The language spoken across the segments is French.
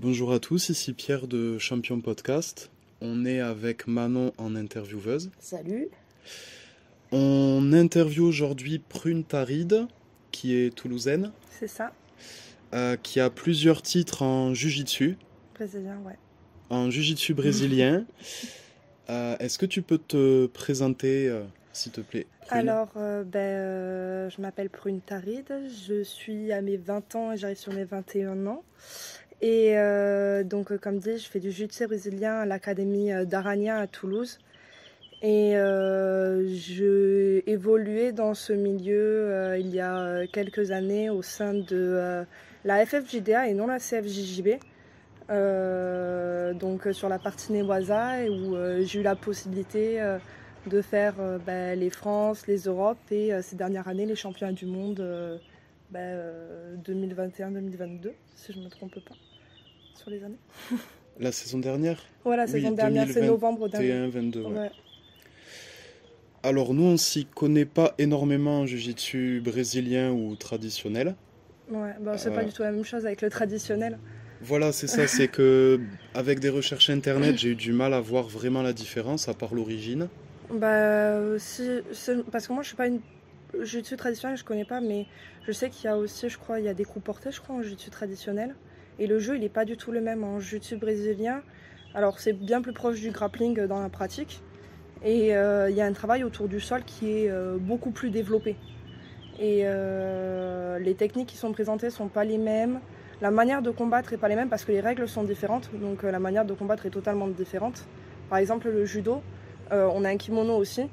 Bonjour à tous, ici Pierre de Champion Podcast. On est avec Manon en intervieweuse. Salut. On interviewe aujourd'hui Prune Taride, qui est toulousaine, C'est ça, qui a plusieurs titres en jiu-jitsu, brésilien, ouais. en jiu-jitsu brésilien. Est-ce que tu peux te présenter, s'il te plaît, Prune? Alors, je m'appelle Prune Taride, je suis à mes 20 ans et j'arrive sur mes 21 ans. Et comme dit, je fais du jiu-jitsu brésilien à l'académie d'Aranha à Toulouse. Et j'ai évolué dans ce milieu il y a quelques années au sein de la FFJDA et non la CFJJB. Sur la partie Newaza, où j'ai eu la possibilité de faire les France, les Europes et ces dernières années les championnats du monde 2021-2022, si je ne me trompe pas, sur les années. La saison dernière? Ouais, la saison dernière, c'est novembre dernier. 2021-22, ouais. Ouais. Alors nous, on s'y connaît pas énormément en jiu-jitsu brésilien ou traditionnel. Ouais, c'est pas du tout la même chose avec le traditionnel. Voilà, c'est ça, c'est que avec des recherches internet, j'ai eu du mal à voir vraiment la différence, à part l'origine. Parce que moi je suis pas une jiu-jitsu traditionnel, je connais pas, mais je sais qu'il y a aussi, je crois, il y a des coups portés, je crois, en jiu-jitsu traditionnel. Et le jeu, il est pas du tout le même en jiu-jitsu brésilien. Alors c'est bien plus proche du grappling dans la pratique. Et il y a un travail autour du sol qui est beaucoup plus développé. Et les techniques qui sont présentées sont pas les mêmes. La manière de combattre est pas les mêmes parce que les règles sont différentes. Donc la manière de combattre est totalement différente. Par exemple, le judo, on a un kimono aussi,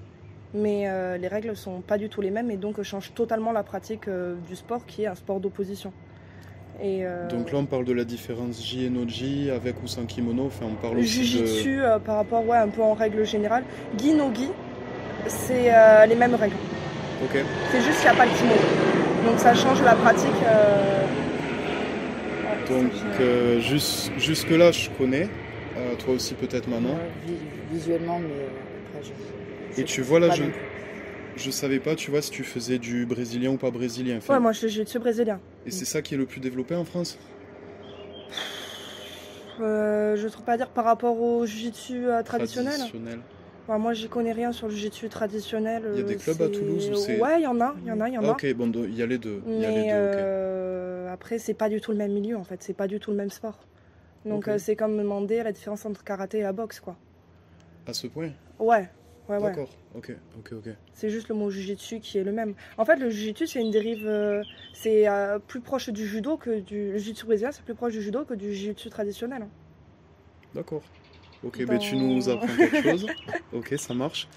mais les règles sont pas du tout les mêmes et donc change totalement la pratique du sport qui est un sport d'opposition. Donc là, on parle de la différence Ji et no Ji, avec ou sans kimono. Enfin, on parle aussi Jiu-jitsu par rapport, un peu en règle générale. Gi no Gi, c'est les mêmes règles. Ok. C'est juste qu'il n'y a pas le kimono. Donc ça change la pratique. Donc jusque-là, je connais. Toi aussi, peut-être, Manon. Visuellement, mais après, Et tu vois, là, je savais pas, tu vois, si tu faisais du brésilien ou pas brésilien. Enfin, ouais, moi je suis jiu-jitsu brésilien. et c'est ça qui est le plus développé en France? Je ne saurais pas dire par rapport au jiu-jitsu traditionnel. Enfin, moi j'y connais rien sur le jiu-jitsu traditionnel. Il y a des clubs à Toulouse où c'est... Ouais, il y en a. Ok, bon, il y a les deux. Mais Ok. après, c'est pas du tout le même milieu en fait, c'est pas du tout le même sport. Donc Ok. c'est comme demander la différence entre karaté et la boxe, quoi. À ce point? Ouais. D'accord, ok. C'est juste le mot jujitsu qui est le même. En fait, le jujitsu, c'est une dérive. C'est plus proche du judo que du. Le jujitsu brésilien, c'est plus proche du judo que du jujitsu traditionnel. D'accord. Ok, tu nous apprends quelque chose. Ok, ça marche.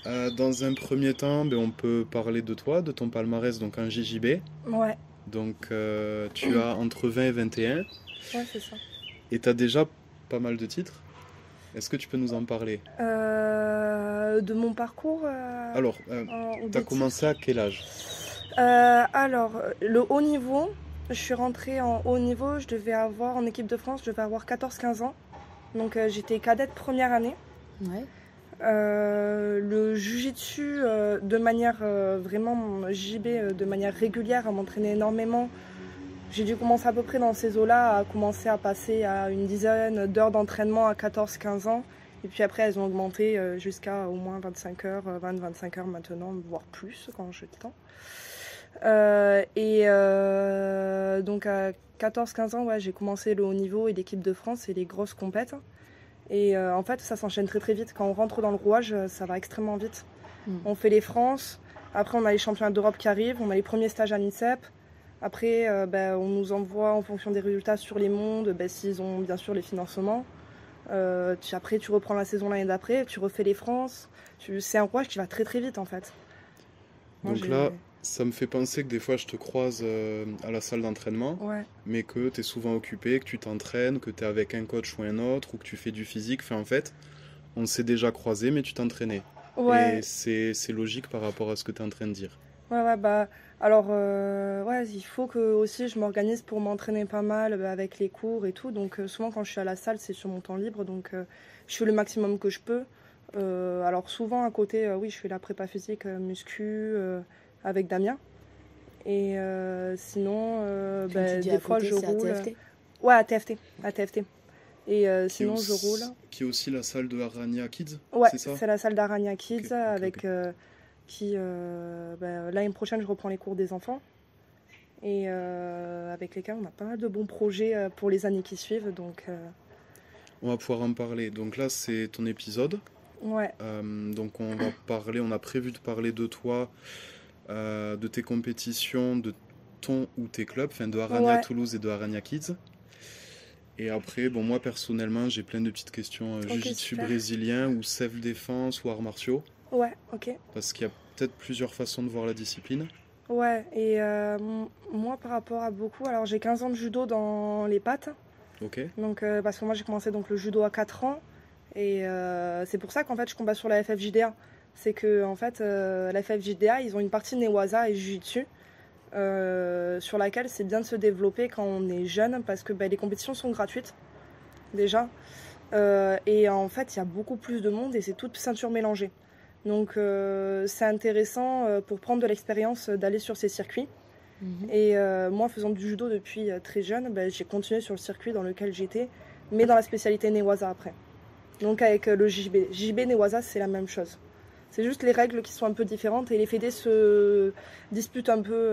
Dans un premier temps, on peut parler de toi, de ton palmarès, donc en JJB. Ouais. Donc tu as entre 20 et 21. Ouais, c'est ça. Et tu as déjà pas mal de titres. Est-ce que tu peux nous en parler? De mon parcours. Alors, tu as commencé à quel âge? Le haut niveau, je suis rentrée en haut niveau, je devais avoir, en équipe de France, je devais avoir 14-15 ans. Donc j'étais cadette première année. Ouais. Le jujitsu de manière vraiment JB de manière régulière, à m'entraîner énormément. J'ai dû commencer à peu près dans ces eaux-là, à commencer à passer à une dizaine d'heures d'entraînement à 14-15 ans. Et puis après, elles ont augmenté jusqu'à au moins 25 heures, 20-25 heures maintenant, voire plus quand j'ai le temps. Donc à 14-15 ans, ouais, j'ai commencé le haut niveau et l'équipe de France et les grosses compètes. Et en fait, ça s'enchaîne très très vite. Quand on rentre dans le rouage, ça va extrêmement vite. On fait les France, après on a les championnats d'Europe qui arrivent, on a les premiers stages à l'INSEP. Après, on nous envoie en fonction des résultats sur les mondes, s'ils ont bien sûr les financements. Après, tu reprends la saison l'année d'après, tu refais les France. C'est un rouage qui va très très vite en fait. Donc là, ça me fait penser que des fois je te croise à la salle d'entraînement, ouais. Mais que tu es souvent occupé, que tu t'entraînes, que tu es avec un coach ou un autre, ou que tu fais du physique. Enfin, en fait, on s'est déjà croisé, mais tu t'entraînais. Ouais. Et c'est logique par rapport à ce que tu es en train de dire. Il faut que aussi je m'organise pour m'entraîner pas mal avec les cours et tout. Donc souvent quand je suis à la salle, c'est sur mon temps libre, donc je fais le maximum que je peux. Alors souvent à côté, je fais la prépa physique muscu avec Damien. Et sinon, des fois je roule. Ouais, à TFT. À TFT. Et sinon, je roule. Qui est aussi la salle de Arania Kids, Ouais, c'est ça? c'est la salle d'Arania Kids Ok, avec ok. qui l'année prochaine je reprends les cours des enfants et avec lesquels on a pas mal de bons projets pour les années qui suivent donc On va pouvoir en parler. Donc là, c'est ton épisode. ouais. Donc on a prévu de parler de toi, de tes compétitions, de ton ou tes clubs, enfin de Arania Ouais, Toulouse et de Arania Kids. Et après, bon, moi personnellement, j'ai plein de petites questions ok, jiu-jitsu super. brésilien ou self-défense ou arts martiaux, Ouais, ok. parce qu'il y a peut-être plusieurs façons de voir la discipline. Ouais, et moi par rapport à beaucoup, alors j'ai 15 ans de judo dans les pattes, Ok, donc parce que moi j'ai commencé donc le judo à 4 ans, et c'est pour ça qu'en fait je combats sur la FFJDA. C'est que en fait la FFJDA ils ont une partie Newaza et Jiu-Jitsu sur laquelle c'est bien de se développer quand on est jeune parce que les compétitions sont gratuites déjà. Et en fait, il y a beaucoup plus de monde et c'est toute ceinture mélangée. Donc c'est intéressant pour prendre de l'expérience d'aller sur ces circuits. Et moi, faisant du judo depuis très jeune, j'ai continué sur le circuit dans lequel j'étais, mais dans la spécialité Newaza après. Donc avec le JB. JB Newaza, c'est la même chose. C'est juste les règles qui sont un peu différentes et les fédés se disputent un peu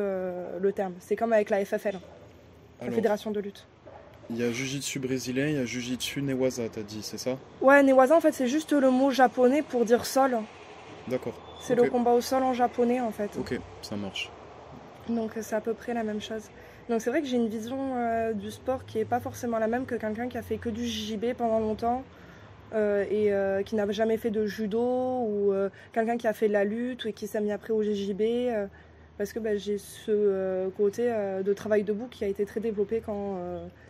le terme. C'est comme avec la FFL, la alors, Fédération de lutte. il y a jiu-jitsu brésilien, il y a jiu-jitsu Newaza, t'as dit, c'est ça? Ouais, Newaza, en fait, c'est juste le mot japonais pour dire sol. D'accord, C'est le ok, combat au sol en japonais, en fait. ok, ça marche. Donc c'est à peu près la même chose. Donc c'est vrai que j'ai une vision du sport qui est pas forcément la même que quelqu'un qui a fait que du JB pendant longtemps et qui n'a jamais fait de judo ou quelqu'un qui a fait de la lutte et qui s'est mis après au JJB parce que j'ai ce côté de travail debout qui a été très développé quand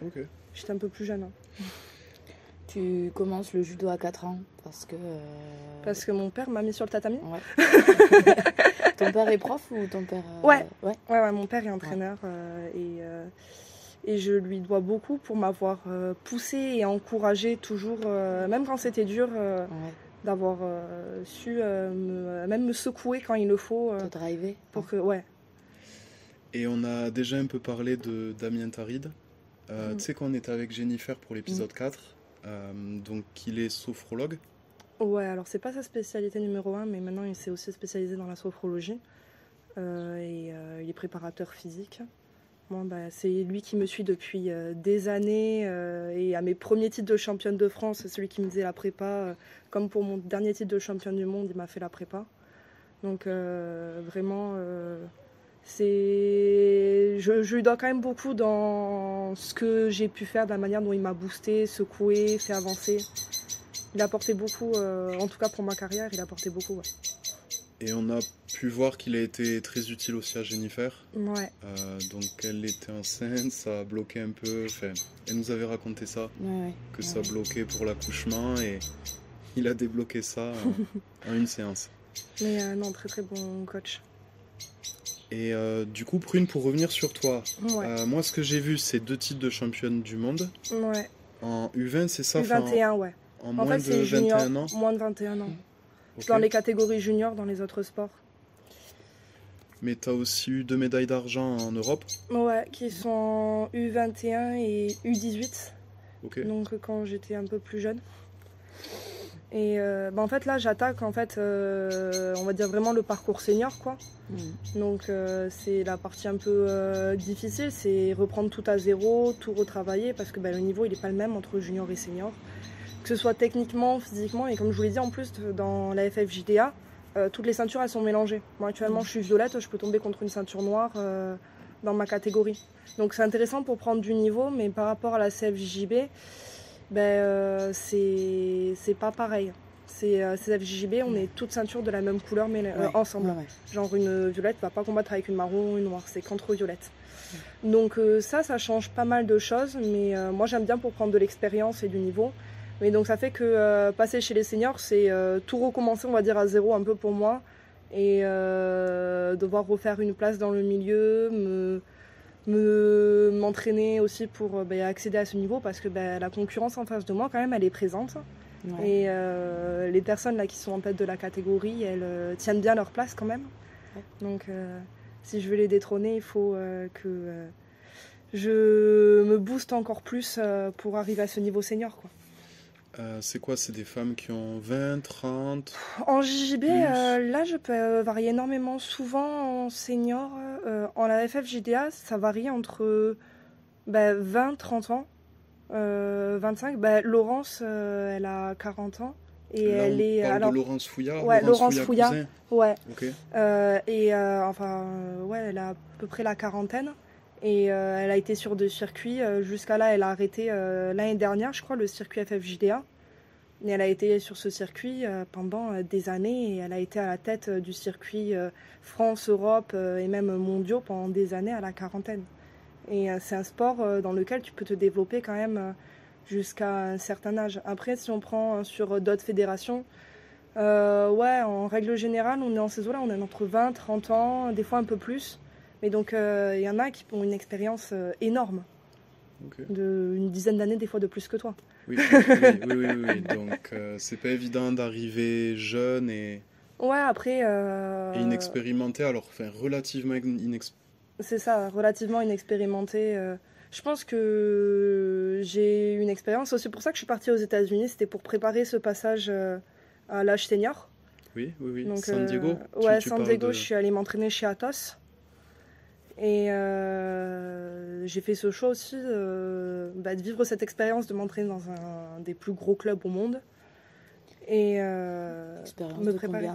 Ok. j'étais un peu plus jeune. Tu commences le judo à 4 ans Parce que mon père m'a mis sur le tatami. Ouais. Ton père est prof ou ton père Ouais. Ouais. Ouais, mon père est entraîneur et je lui dois beaucoup pour m'avoir poussé et encouragé toujours, même quand c'était dur, Ouais. d'avoir su même me secouer quand il le faut. Te driver. Pour que, ouais. Et on a déjà un peu parlé de Damien Tarid. Tu sais qu'on était avec Jennifer pour l'épisode 4, donc il est sophrologue. Ouais, alors c'est pas sa spécialité numéro 1, mais maintenant il s'est aussi spécialisé dans la sophrologie. Et il est préparateur physique. Moi, c'est lui qui me suit depuis des années. Et à mes premiers titres de championne de France, c'est celui qui me faisait la prépa. Comme pour mon dernier titre de championne du monde, il m'a fait la prépa. Donc vraiment, je lui dois quand même beaucoup dans ce que j'ai pu faire, de la manière dont il m'a boosté, secoué, fait avancer. Il a apporté beaucoup, en tout cas pour ma carrière, il a apporté beaucoup. Ouais. Et on a pu voir qu'il a été très utile aussi à Jennifer. Ouais. Donc elle était enceinte, ça a bloqué un peu. Enfin, elle nous avait raconté ça, que ça bloquait pour l'accouchement et il a débloqué ça en une séance. Mais non, très très bon coach. Et du coup, Prune, pour revenir sur toi, Ouais. moi ce que j'ai vu, c'est 2 titres de championne du monde. Ouais. En U20, c'est ça? U21, ouais. En En moins fait, de c'est junior, 21 ans? moins de 21 ans. Ok. Dans les catégories juniors, dans les autres sports. Mais tu as aussi eu 2 médailles d'argent en Europe? Ouais, qui sont U21 et U18. Ok. Donc quand j'étais un peu plus jeune. Et en fait là j'attaque on va dire vraiment le parcours senior quoi. Donc c'est la partie un peu difficile, c'est reprendre tout à zéro, tout retravailler parce que le niveau il est pas le même entre junior et senior. Que ce soit techniquement, physiquement et comme je vous l'ai dit en plus dans la FFJDA, toutes les ceintures elles sont mélangées. Moi actuellement je suis violette, je peux tomber contre une ceinture noire dans ma catégorie. Donc c'est intéressant pour prendre du niveau mais par rapport à la CFJB, c'est pas pareil. C'est FJB, on est toutes ceintures de la même couleur mais ensemble. Ouais. Genre une violette va pas combattre avec une marron ou une noire, c'est qu'entre violettes. Donc ça change pas mal de choses, mais moi j'aime bien pour prendre de l'expérience et du niveau. Mais donc ça fait que passer chez les seniors, c'est tout recommencer on va dire à zéro un peu pour moi et devoir refaire une place dans le milieu, m'entraîner aussi pour accéder à ce niveau parce que la concurrence en face de moi quand même elle est présente et les personnes là qui sont en tête de la catégorie elles tiennent bien leur place quand même donc si je veux les détrôner il faut que je me booste encore plus pour arriver à ce niveau senior, quoi. C'est quoi? C'est des femmes qui ont 20, 30, En JJB, plus? l'âge peut varier énormément. Souvent en senior, en la FFJDA, ça varie entre 20, 30 ans, 25. Laurence, elle a 40 ans. Et Là, elle on est. parle Alors, de Laurence Fouillard. ouais, Laurence Fouillard. Cousin. Ouais. Ok. Ouais, elle a à peu près la quarantaine. Et elle a été sur deux circuits. Jusqu'à là, elle a arrêté l'année dernière, je crois, le circuit FFJDA. Et elle a été sur ce circuit pendant des années. Et elle a été à la tête du circuit France, Europe et même mondiaux pendant des années à la quarantaine. Et c'est un sport dans lequel tu peux te développer quand même jusqu'à un certain âge. Après, si on prend sur d'autres fédérations, ouais, en règle générale, on est en ces eaux-là, on est entre 20, 30 ans, des fois un peu plus. Mais donc, il y en a qui ont une expérience énorme, Ok. une dizaine d'années, des fois de plus que toi. Oui, oui. Donc, c'est pas évident d'arriver jeune Ouais, après, et inexpérimenté, alors, enfin, relativement inexpérimenté. c'est ça, relativement inexpérimenté. Je pense que j'ai une expérience. C'est pour ça que je suis partie aux États-Unis. C'était pour préparer ce passage à l'âge senior. Oui. Donc, San Diego? Ouais, Tu San parles Diego, de... je suis allée m'entraîner chez Atos. Et j'ai fait ce choix aussi de vivre cette expérience, de m'entraîner dans un des plus gros clubs au monde. Et Expérience me de préparer.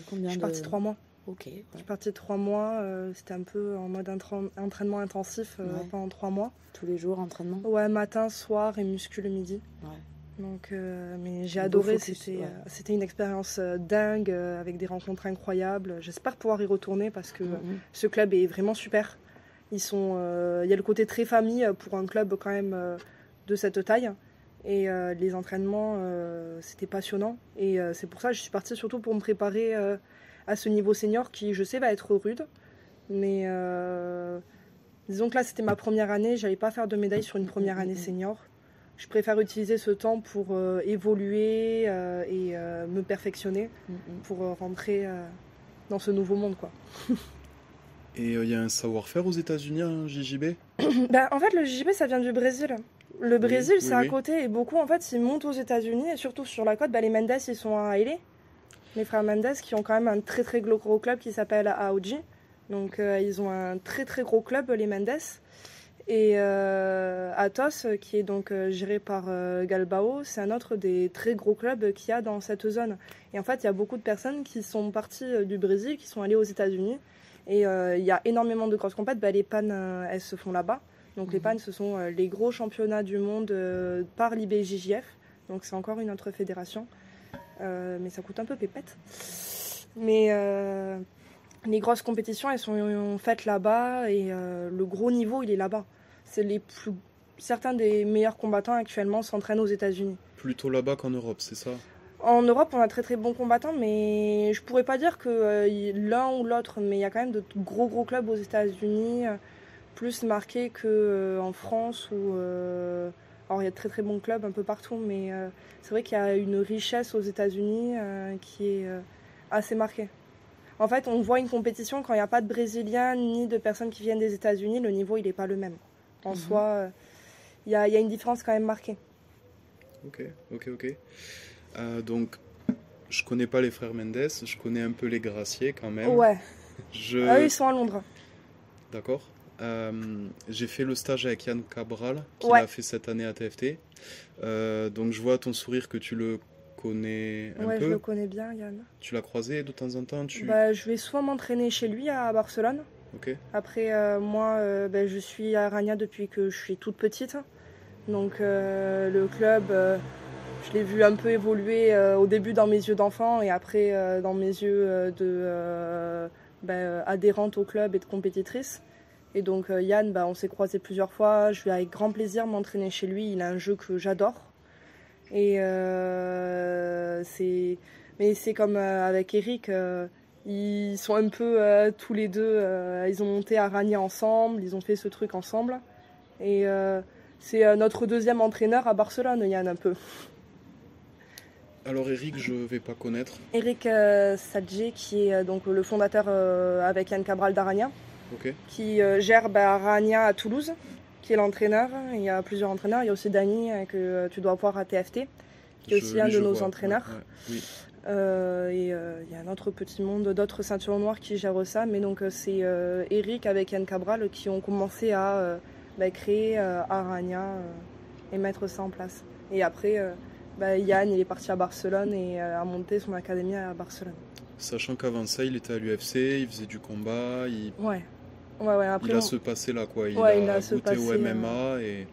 combien Je suis partie 3 mois. Ok. Ouais. Je suis partie 3 mois. C'était un peu en mode entraînement intensif Ouais. pendant 3 mois. Tous les jours, entraînement. Ouais, matin, soir et muscu le midi. Ouais. Donc, mais j'ai Un adoré. beau focus, ouais. C'était une expérience dingue avec des rencontres incroyables. J'espère pouvoir y retourner parce que ce club est vraiment super. Il y a le côté très famille pour un club quand même de cette taille. Et les entraînements, c'était passionnant. Et c'est pour ça que je suis partie surtout pour me préparer à ce niveau senior qui, je sais, va être rude. Mais disons que là, c'était ma première année. J'allais pas faire de médaille sur une première année senior. Je préfère utiliser ce temps pour évoluer et me perfectionner pour rentrer dans ce nouveau monde, quoi. Et il y a un savoir-faire aux États-Unis, en JJB? En fait, le JJB, ça vient du Brésil. Le Brésil, c'est à oui. côté. Et beaucoup, en fait, ils montent aux États-Unis. Et surtout sur la côte, les Mendes, ils sont à LA. Les frères Mendes, qui ont quand même un très très gros club qui s'appelle AOG. Donc, ils ont un très très gros club, les Mendes. Et Atos, qui est donc géré par Galbao, c'est un autre des très gros clubs qu'il y a dans cette zone. Et en fait, il y a beaucoup de personnes qui sont parties du Brésil, qui sont allées aux États-Unis. Et il y a énormément de grosses compètes. Les PAN, elles se font là-bas. Donc les PAN, ce sont les gros championnats du monde par l'IBJJF. Donc c'est encore une autre fédération. Mais ça coûte un peu pépette. Mais les grosses compétitions, elles sont faites là-bas. Et le gros niveau, il est là-bas. Certains des meilleurs combattants actuellement s'entraînent aux États-Unis. Plutôt là-bas qu'en Europe, c'est ça? En Europe, on a très très bons combattants, mais je pourrais pas dire que l'un ou l'autre, mais il y a quand même de gros clubs aux États-Unis, plus marqués qu'en France. Alors il y a de très très bons clubs un peu partout, mais c'est vrai qu'il y a une richesse aux États-Unis qui est assez marquée. En fait, on voit une compétition quand il n'y a pas de Brésiliens ni de personnes qui viennent des États-Unis, le niveau il n'est pas le même. En soi, il y a une différence quand même marquée. Ok. Donc, je connais pas les frères Mendes, je connais un peu les Gracier quand même. Ouais. Eux, ils sont à Londres. D'accord. J'ai fait le stage avec Yann Cabral, qui Ouais. l'a fait cette année à TFT. Donc, je vois à ton sourire que tu le connais un Ouais, peu. je le connais bien, Yann. Tu l'as croisé de temps en temps? Je vais souvent m'entraîner chez lui à Barcelone. Ok. Après, moi, je suis à Aranya depuis que je suis toute petite. Donc, le club, je l'ai vu un peu évoluer au début dans mes yeux d'enfant et après dans mes yeux adhérente au club et de compétitrice. Et donc, Yann, on s'est croisés plusieurs fois. Je vais avec grand plaisir m'entraîner chez lui. Il a un jeu que j'adore. Et c'est comme avec Eric. Ils sont un peu tous les deux, ils ont monté Aranya ensemble, ils ont fait ce truc ensemble. Et c'est notre deuxième entraîneur à Barcelone, Yann, un peu. Alors Eric, je vais pas connaître. Eric Sadje, qui est donc le fondateur avec Yann Cabral d'Aranya, Ok. qui gère Aranya à Toulouse. qui est l'entraîneur. Il y a plusieurs entraîneurs. Il y a aussi Dany que tu dois voir à TFT, qui est aussi un de nos entraîneurs. Oui. Il y a un autre petit monde, d'autres ceintures noires qui gèrent ça. Mais donc c'est Eric avec Yann Cabral qui ont commencé à créer Arania et mettre ça en place. Et après, Yann il est parti à Barcelone et a monté son académie à Barcelone. Sachant qu'avant ça, il était à l'UFC, il faisait du combat, Ouais. Après, il a ce passé-là, quoi. Il a a ce goûté passé, au MMA et...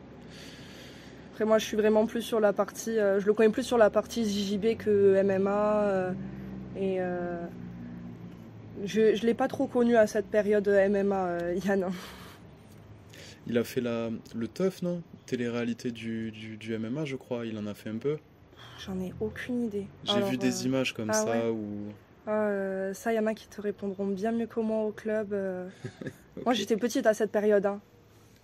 Après, moi, je suis vraiment plus sur la partie... je le connais plus sur la partie JJB que MMA. Je ne l'ai pas trop connu à cette période MMA, Yann. Il a fait le TUF, non? Télé-réalité du MMA, je crois. Il en a fait un peu. J'en ai aucune idée. J'ai vu des images comme ça ouais. où... ça, il y en a qui te répondront bien mieux que moi au club. Okay. Moi, j'étais petite à cette période. Hein.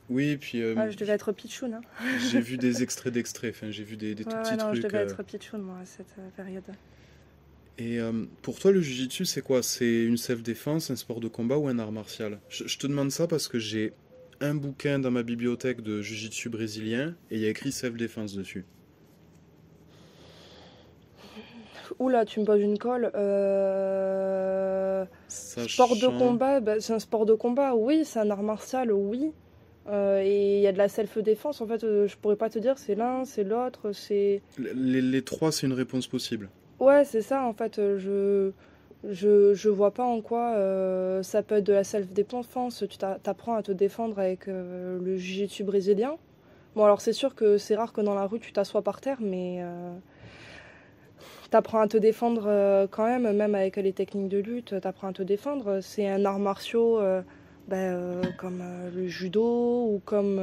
Oui, puis... je devais être pitchoun. Hein. J'ai vu des extraits d'extraits. Enfin, j'ai vu des tout petits trucs. Je devais être pitchoun, moi, à cette période. Et pour toi, le jiu-jitsu, c'est quoi? C'est une self-défense, un sport de combat ou un art martial? Je te demande ça parce que j'ai un bouquin dans ma bibliothèque de jiu-jitsu brésilien et il y a écrit self-défense dessus. Oula, tu me poses une colle. Sport de combat, c'est un sport de combat, oui. C'est un art martial, oui. Et il y a de la self-défense, en fait, je pourrais pas te dire c'est l'un, c'est l'autre, c'est... Les trois, c'est une réponse possible. Ouais, c'est ça, en fait, je vois pas en quoi ça peut être de la self-défense. Tu t'apprends à te défendre avec le jiu-jitsu brésilien. Bon, alors c'est sûr que c'est rare que dans la rue, tu t'assoies par terre, mais... T'apprends à te défendre quand même avec les techniques de lutte, t'apprends à te défendre. C'est un art martial comme le judo ou comme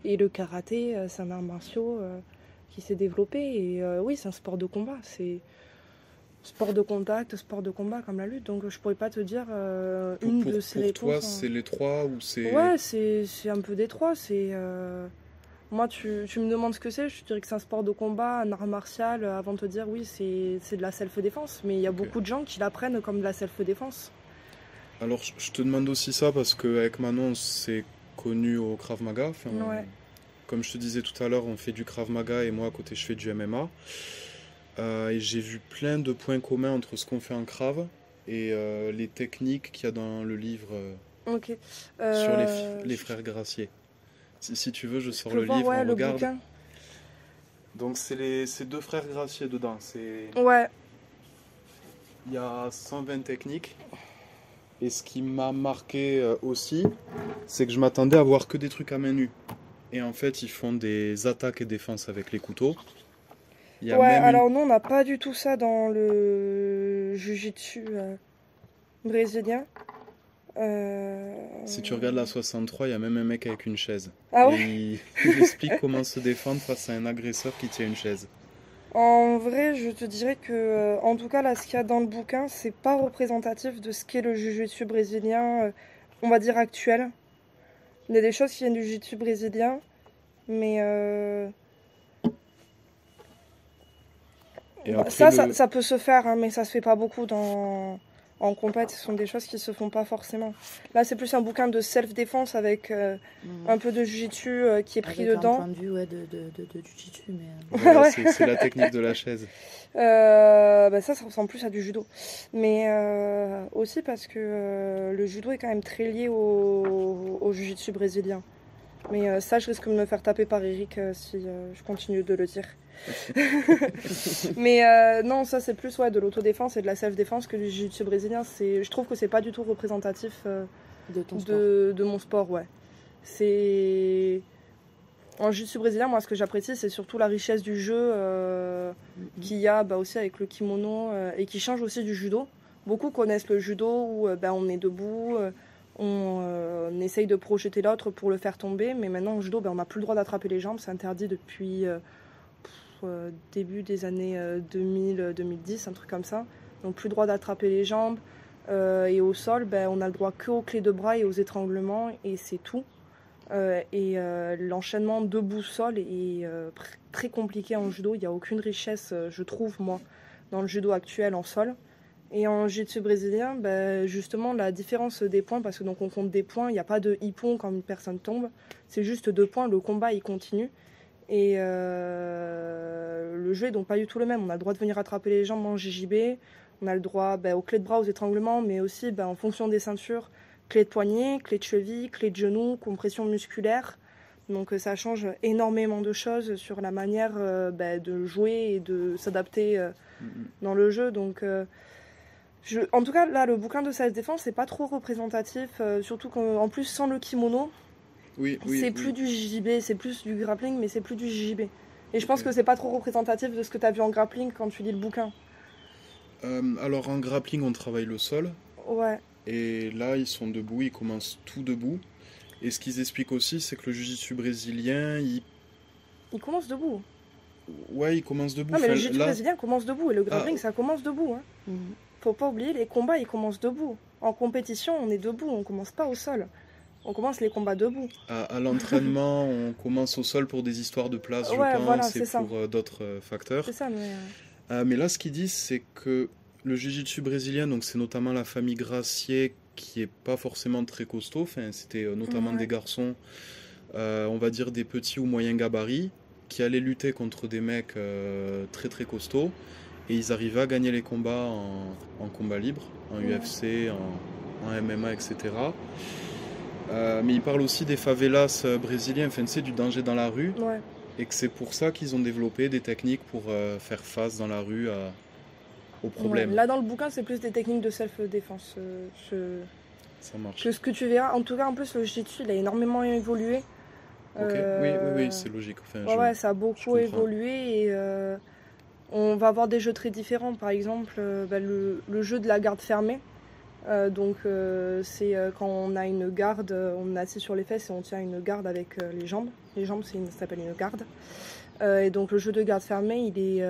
et le karaté, c'est un art martial qui s'est développé. Et oui, c'est un sport de combat. C'est sport de contact, sport de combat comme la lutte. Donc je pourrais pas te dire une de ces réponses. Pour toi, c'est les trois ou c'est... Ouais, c'est un peu des trois. C'est... Moi, tu me demandes ce que c'est, je te dirais que c'est un sport de combat, un art martial, avant de te dire oui, c'est de la self-défense. Mais il y a beaucoup de gens qui l'apprennent comme de la self-défense. Alors, je te demande aussi ça parce qu'avec Manon, c'est connu au Krav Maga. Enfin, comme je te disais tout à l'heure, on fait du Krav Maga et moi, à côté, je fais du MMA. Et j'ai vu plein de points communs entre ce qu'on fait en Krav et les techniques qu'il y a dans le livre sur les frères Gracier. Si tu veux, je sors le livre, on regarde. Bouquin. Donc c'est deux frères Gracier dedans. Ouais. Il y a 120 techniques. Et ce qui m'a marqué aussi, c'est que je m'attendais à voir que des trucs à main nue. Et en fait, ils font des attaques et défenses avec les couteaux. Alors nous, on n'a pas du tout ça dans le jiu-jitsu brésilien. Si tu regardes la 63, il y a même un mec avec une chaise. Ah ouais. Il explique comment se défendre face à un agresseur qui tient une chaise. En vrai, je te dirais que, en tout cas, là, ce qu'il y a dans le bouquin, c'est pas représentatif de ce qu'est le jiu-jitsu brésilien, on va dire actuel. Il y a des choses qui viennent du jiu-jitsu brésilien, mais et après ça peut se faire, hein, mais ça se fait pas beaucoup en compète. Ce sont des choses qui se font pas forcément. Là, c'est plus un bouquin de self-défense avec un peu de jiu-jitsu qui est pris avec dedans. Un point de vue de jiu-jitsu, mais... Voilà, c'est la technique de la chaise. Ça ressemble plus à du judo. Mais aussi parce que le judo est quand même très lié au jiu-jitsu brésilien. Mais ça, je risque de me faire taper par Eric si je continue de le dire. Mais non, ça c'est plus de l'autodéfense et de la self-défense que du jiu-jitsu brésilien. Je trouve que c'est pas du tout représentatif de mon sport. Ouais. En jiu-jitsu brésilien, moi ce que j'apprécie, c'est surtout la richesse du jeu qu'il y a aussi avec le kimono et qui change aussi du judo. Beaucoup connaissent le judo où on est debout, on essaye de projeter l'autre pour le faire tomber, mais maintenant au judo, on n'a plus le droit d'attraper les jambes, c'est interdit depuis début des années 2000-2010, un truc comme ça. Donc plus le droit d'attraper les jambes, et au sol, on a le droit que aux clés de bras et aux étranglements, et c'est tout. L'enchaînement debout-sol est très compliqué en judo, il n'y a aucune richesse, je trouve, moi, dans le judo actuel en sol. Et en jiu-jitsu brésilien, justement, la différence des points, parce que donc on compte des points, il n'y a pas de ippon quand une personne tombe, c'est juste 2 points, le combat il continue. Et le jeu est donc pas du tout le même. On a le droit de venir attraper les jambes en JJB, on a le droit aux clés de bras, aux étranglements, mais aussi en fonction des ceintures, clés de poignet, clés de cheville, clés de genou, compression musculaire. Donc ça change énormément de choses sur la manière de jouer et de s'adapter dans le jeu. Donc en tout cas, là, le bouquin de self-défense, c'est pas trop représentatif, surtout qu'en plus, sans le kimono, c'est plus du JJB, c'est plus du grappling, mais c'est plus du JJB. Et je pense que c'est pas trop représentatif de ce que tu as vu en grappling quand tu lis le bouquin. Alors, en grappling, on travaille le sol. Ouais. Et là, ils sont debout, ils commencent tout debout. Et ce qu'ils expliquent aussi, c'est que le jiu-jitsu brésilien, il commence debout. Ouais, il commence debout. Non, mais le jiu-jitsu brésilien commence debout, et le grappling, ça commence debout. Hein. Faut pas oublier, les combats, ils commencent debout. En compétition, on est debout, on commence pas au sol. On commence les combats debout. À l'entraînement, on commence au sol pour des histoires de place, je pense, voilà, et pour d'autres facteurs. C'est ça, mais là, ce qu'ils disent, c'est que le jiu-jitsu brésilien, donc c'est notamment la famille Gracie, qui est pas forcément très costaud. Enfin, c'était notamment des garçons, on va dire des petits ou moyens gabarits, qui allaient lutter contre des mecs très très costauds. Et ils arrivaient à gagner les combats en combat libre, en UFC, en MMA, etc. Mais ils parlent aussi des favelas brésiliens, enfin, du danger dans la rue. Ouais. Et que c'est pour ça qu'ils ont développé des techniques pour faire face dans la rue aux problèmes. Ouais. Là, dans le bouquin, c'est plus des techniques de self-défense. Ça marche. Que ce que tu verras. En tout cas, en plus, le jiu-jitsu, il a énormément évolué. Ok, oui, c'est logique. Enfin, ça a beaucoup évolué et on va avoir des jeux très différents. Par exemple, le jeu de la garde fermée. C'est quand on a une garde, on est assis sur les fesses et on tient une garde avec les jambes. Les jambes, ça s'appelle une garde. Et donc le jeu de garde fermée, il est,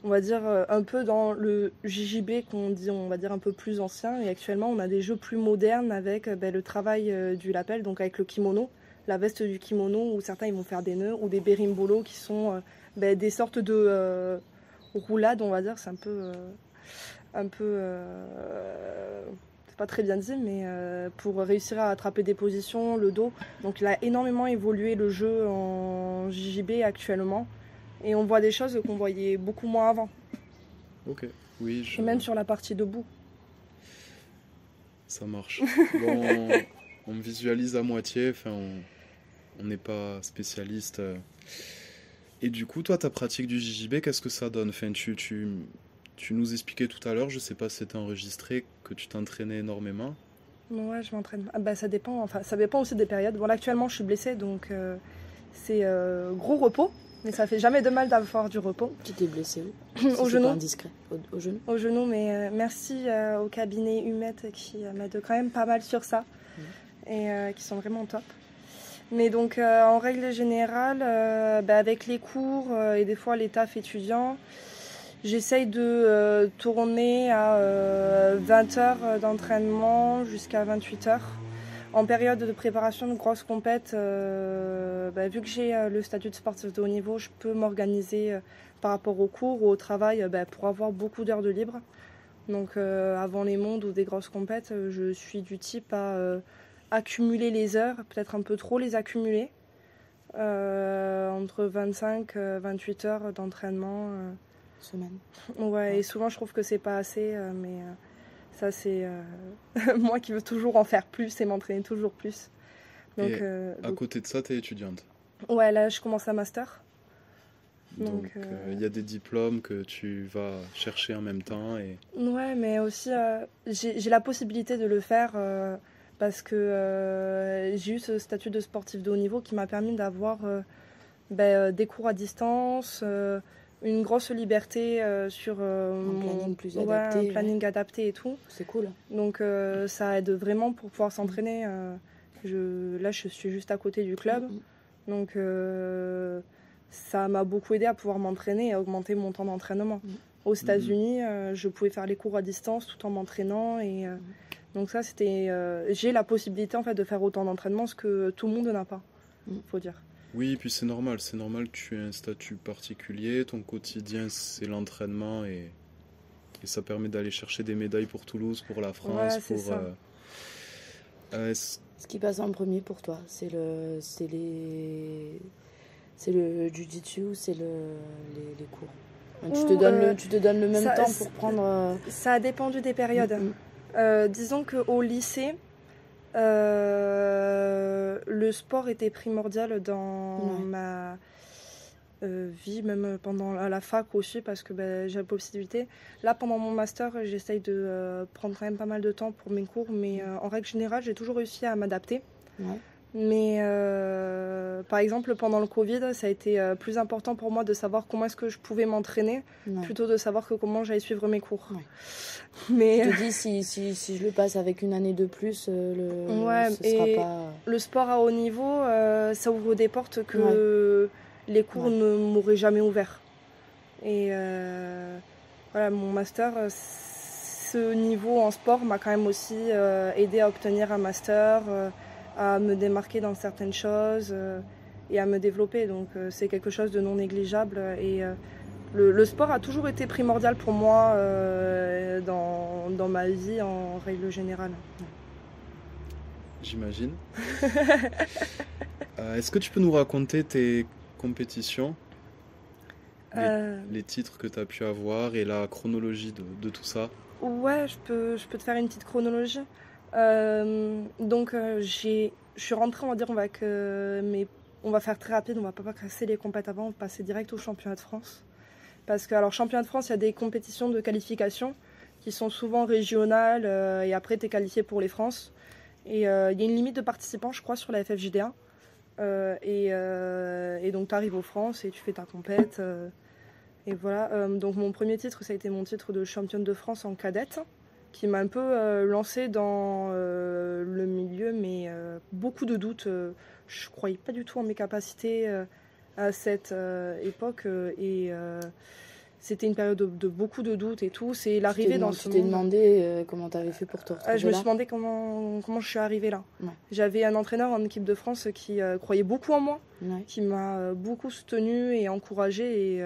on va dire, un peu dans le JJB qu'on dit, on va dire un peu plus ancien. Et actuellement, on a des jeux plus modernes avec le travail du lapel, donc avec le kimono, la veste du kimono, où certains ils vont faire des nœuds, ou des berimbolo qui sont des sortes de roulades, on va dire. C'est un peu c'est pas très bien dit, mais pour réussir à attraper des positions, le dos. Donc il a énormément évolué le jeu en JJB actuellement. Et on voit des choses qu'on voyait beaucoup moins avant. Ok, oui. Et même sur la partie debout. Ça marche. Bon, on visualise à moitié, enfin, on n'est pas spécialiste. Et du coup, toi, ta pratique du JJB, qu'est-ce que ça donne? Enfin, tu nous expliquais tout à l'heure, je sais pas si c'était enregistré, que tu t'entraînais énormément. Ouais, je m'entraîne. Ça dépend. Enfin, ça dépend aussi des périodes. Bon, là, actuellement, je suis blessée, donc c'est gros repos. Mais ça fait jamais de mal d'avoir du repos. Tu t'es blessée où? Au genou. C'est pas indiscret. Au genou. Au genou, mais merci au cabinet Humet qui m'aide quand même pas mal sur ça. Et qui sont vraiment top. Mais donc, en règle générale, avec les cours et des fois les tafs étudiants, j'essaye de tourner à 20 heures d'entraînement jusqu'à 28 heures. En période de préparation de grosses compètes, vu que j'ai le statut de sportif de haut niveau, je peux m'organiser par rapport aux cours ou au travail pour avoir beaucoup d'heures de libre. Donc avant les mondes ou des grosses compètes, je suis du type à accumuler les heures, peut-être un peu trop les accumuler. Entre 25 et 28 heures d'entraînement. Semaine. Ouais, et souvent je trouve que c'est pas assez, mais ça c'est moi qui veux toujours en faire plus et m'entraîner toujours plus. Donc, à côté de ça, tu es étudiante? Ouais, là je commence un master. Donc il y a des diplômes que tu vas chercher en même temps. Ouais, mais aussi j'ai la possibilité de le faire parce que j'ai eu ce statut de sportif de haut niveau qui m'a permis d'avoir des cours à distance, une grosse liberté sur un planning plus adapté. Un planning adapté et tout. C'est cool. Donc ça aide vraiment pour pouvoir s'entraîner. Là, je suis juste à côté du club. Donc ça m'a beaucoup aidé à pouvoir m'entraîner et à augmenter mon temps d'entraînement. Aux États-Unis, je pouvais faire les cours à distance tout en m'entraînant. Et donc ça, c'était... j'ai la possibilité en fait, de faire autant d'entraînement, ce que tout le monde n'a pas, faut dire. Oui, puis c'est normal que tu aies un statut particulier, ton quotidien c'est l'entraînement et Et ça permet d'aller chercher des médailles pour Toulouse, pour la France. Ouais, c'est ça. Ce qui passe en premier pour toi, c'est le jiu-jitsu ou c'est les cours? Tu te donnes le même temps pour prendre... Ça a dépendu des périodes. Disons qu'au lycée, le sport était primordial dans ma vie, même pendant la fac aussi, parce que j'ai la possibilité. Là, pendant mon master, j'essaye de prendre quand même pas mal de temps pour mes cours, mais en règle générale, j'ai toujours réussi à m'adapter. Ouais. Mais par exemple, pendant le Covid, ça a été plus important pour moi de savoir comment est-ce que je pouvais m'entraîner, plutôt de savoir comment j'allais suivre mes cours. Ouais. Mais je te dis, si je le passe avec une année de plus, sera pas... Le sport à haut niveau, ça ouvre des portes que les cours ne m'auraient jamais ouvert. Et voilà, mon master, ce niveau en sport m'a quand même aussi aidé à obtenir un master, à me démarquer dans certaines choses et à me développer. Donc c'est quelque chose de non négligeable. Et le sport a toujours été primordial pour moi dans ma vie en règle générale. J'imagine. Est-ce que tu peux nous raconter tes compétitions, les titres que tu as pu avoir et la chronologie de tout ça? Ouais, je peux te faire une petite chronologie. Donc je suis rentrée, on va dire, on va faire très rapide, on va pas casser les compètes avant, on va passer direct au championnat de France. Parce que, alors, championnat de France, il y a des compétitions de qualification qui sont souvent régionales et après, tu es qualifié pour les France. Et il y a une limite de participants, je crois, sur la FFJDA. Et donc, tu arrives aux France et tu fais ta compète. Et voilà. Donc, mon premier titre, ça a été mon titre de championne de France en cadette, qui m'a un peu lancée dans le milieu, mais beaucoup de doutes. Je ne croyais pas du tout en mes capacités à cette époque. Et c'était une période de beaucoup de doutes et tout. C'est l'arrivée dans ce monde. Tu t'es demandé comment tu avais fait pour te retrouver je me suis demandé comment je suis arrivée là. Ouais. J'avais un entraîneur en équipe de France qui croyait beaucoup en moi, qui m'a beaucoup soutenue et encouragée et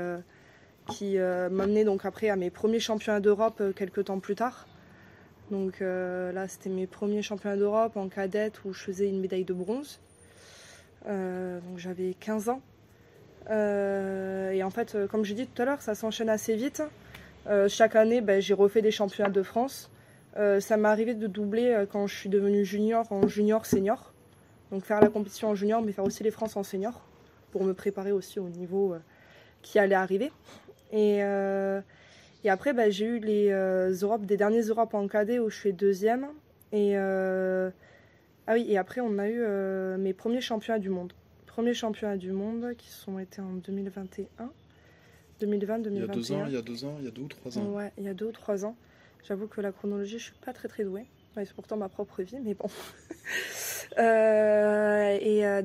qui m'a amenée donc après à mes premiers championnats d'Europe quelques temps plus tard. Donc là, c'était mes premiers championnats d'Europe en cadette où je faisais une médaille de bronze. Donc j'avais 15 ans. Et en fait, comme j'ai dit tout à l'heure, ça s'enchaîne assez vite. Chaque année, j'ai refait des championnats de France. Ça m'est arrivé de doubler quand je suis devenue junior en junior senior. Donc faire la compétition en junior, mais faire aussi les France en senior pour me préparer aussi au niveau qui allait arriver. Et après, j'ai eu les Europes, des derniers Europes en cadet où je fais deuxième. Et après, on a eu mes premiers championnats du monde. Premiers championnats du monde qui sont été en 2021, 2020, 2021. Il y a 2 ans, il y a 2 ou 3 ans. Ouais, il y a 2 ou 3 ans. J'avoue que la chronologie, je suis pas très très douée. Ouais, c'est pourtant ma propre vie, mais bon.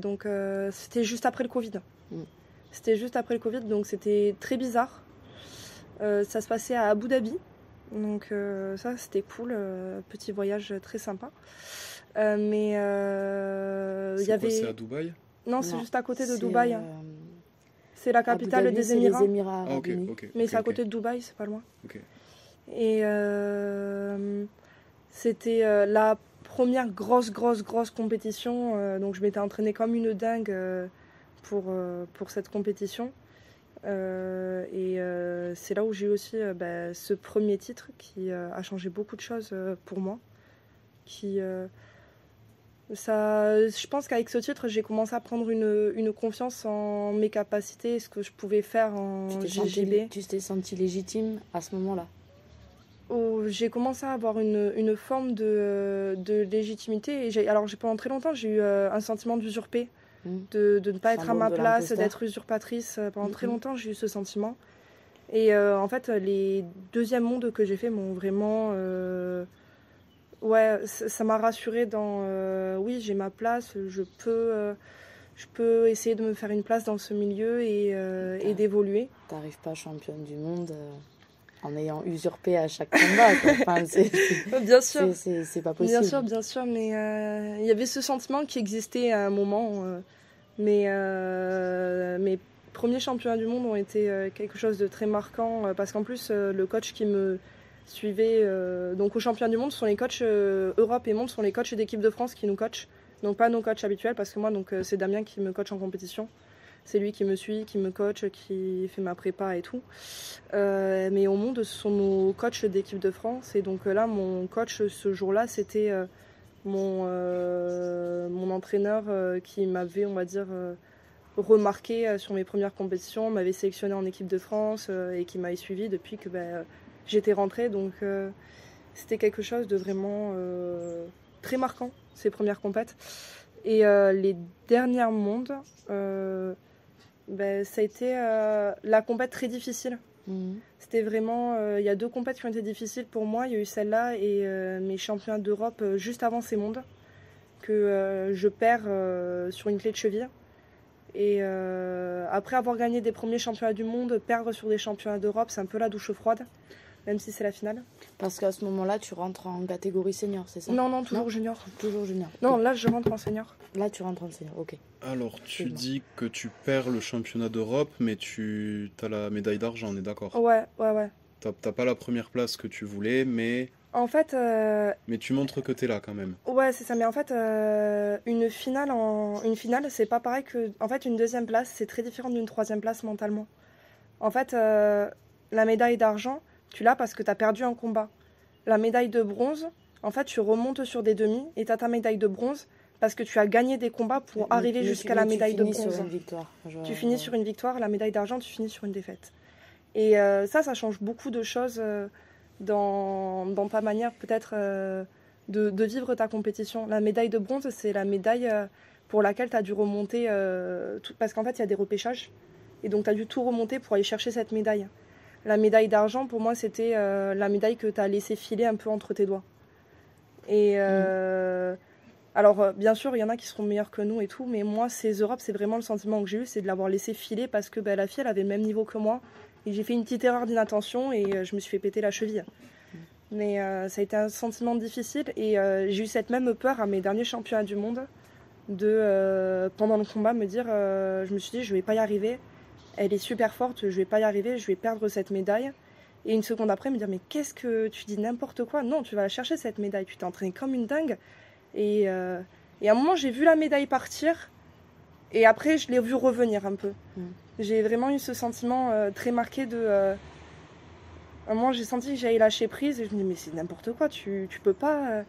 Donc, c'était juste après le Covid. C'était juste après le Covid, donc c'était très bizarre. Ça se passait à Abu Dhabi. Donc ça, c'était cool. Petit voyage très sympa. Mais il y avait... C'est à Dubaï ? Non, c'est juste à côté de Dubaï. C'est la capitale des Émirats. Les Émirats mais c'est à côté de Dubaï, c'est pas loin. Et c'était la première grosse compétition. Donc je m'étais entraînée comme une dingue pour cette compétition. Et c'est là où j'ai eu aussi ce premier titre qui a changé beaucoup de choses pour moi. Je pense qu'avec ce titre, j'ai commencé à prendre une confiance en mes capacités, ce que je pouvais faire en GGB. Tu t'es sentie légitime à ce moment-là? J'ai commencé à avoir une forme de légitimité. Alors, pendant très longtemps, j'ai eu un sentiment d'usurper, de ne pas être à ma place, d'être usurpatrice. Pendant très longtemps, j'ai eu ce sentiment. Et en fait, les deuxièmes mondes que j'ai fait m'ont vraiment... ça m'a rassurée dans oui, j'ai ma place, je peux essayer de me faire une place dans ce milieu et d'évoluer. T'arrives pas championne du monde en ayant usurpé à chaque combat, quoi. Enfin, bien sûr, c'est pas possible. Bien sûr, mais il y avait ce sentiment qui existait à un moment. Mais mes premiers championnats du monde ont été quelque chose de très marquant parce qu'en plus le coach qui me suivait... donc, aux championnats du monde, ce sont les coachs Europe et Monde, sont les coachs d'équipe de France qui nous coachent. Donc, pas nos coachs habituels, parce que moi, c'est Damien qui me coach en compétition. C'est lui qui me suit, qui me coach, qui fait ma prépa et tout. Mais au Monde, ce sont nos coachs d'équipe de France. Et donc là, mon coach, ce jour-là, c'était mon entraîneur qui m'avait, on va dire, remarqué sur mes premières compétitions, m'avait sélectionné en équipe de France et qui m'avait suivi depuis que j'étais rentrée. Donc c'était quelque chose de vraiment très marquant, ces premières compètes. Et les dernières mondes, ça a été la compète très difficile. C'était vraiment... Il y a 2 compètes qui ont été difficiles pour moi. Il y a eu celle-là et mes championnats d'Europe juste avant ces mondes, que je perds sur une clé de cheville. Et après avoir gagné des premiers championnats du monde, perdre sur des championnats d'Europe, c'est un peu la douche froide, même si c'est la finale. Parce qu'à ce moment-là, tu rentres en catégorie senior, c'est ça? Non, toujours junior. Toujours junior. Non, là, je rentre en senior. Là, tu rentres en senior, ok. Alors, tu dis que tu perds le championnat d'Europe, mais tu as la médaille d'argent, on est d'accord? Ouais. T'as pas la première place que tu voulais, mais... En fait... Mais tu montres que t'es là, quand même. Ouais, c'est ça. Mais en fait, une finale, c'est pas pareil que... En fait, une deuxième place, c'est très différent d'une troisième place mentalement. En fait, la médaille d'argent... Tu l'as parce que tu as perdu un combat. La médaille de bronze, en fait, tu remontes sur des demi et tu as ta médaille de bronze parce que tu as gagné des combats pour arriver jusqu'à la médaille de bronze. Sur une victoire, tu finis sur une victoire, la médaille d'argent, tu finis sur une défaite. Et ça change beaucoup de choses dans ta manière peut-être de vivre ta compétition. La médaille de bronze, c'est la médaille pour laquelle tu as dû remonter, parce qu'en fait, il y a des repêchages. Et donc, tu as dû tout remonter pour aller chercher cette médaille. La médaille d'argent, pour moi, c'était la médaille que tu as laissé filer un peu entre tes doigts. Et alors, bien sûr, il y en a qui seront meilleurs que nous et tout, mais moi, ces Europes, c'est vraiment le sentiment que j'ai eu, c'est de l'avoir laissé filer parce que la fille, elle avait le même niveau que moi. Et j'ai fait une petite erreur d'inattention et je me suis fait péter la cheville. Mais ça a été un sentiment difficile et j'ai eu cette même peur à mes derniers championnats du monde de, pendant le combat, me dire, je me suis dit, je vais pas y arriver. Elle est super forte, je vais pas y arriver, je vais perdre cette médaille. Et une seconde après, me dire, mais qu'est-ce que tu dis n'importe quoi? Non, tu vas la chercher cette médaille, tu t'es entraînée comme une dingue. Et à un moment, j'ai vu la médaille partir et après, je l'ai vue revenir un peu. J'ai vraiment eu ce sentiment très marqué de... à un moment, j'ai senti que j'allais lâcher prise et je me dis, mais c'est n'importe quoi, tu peux pas...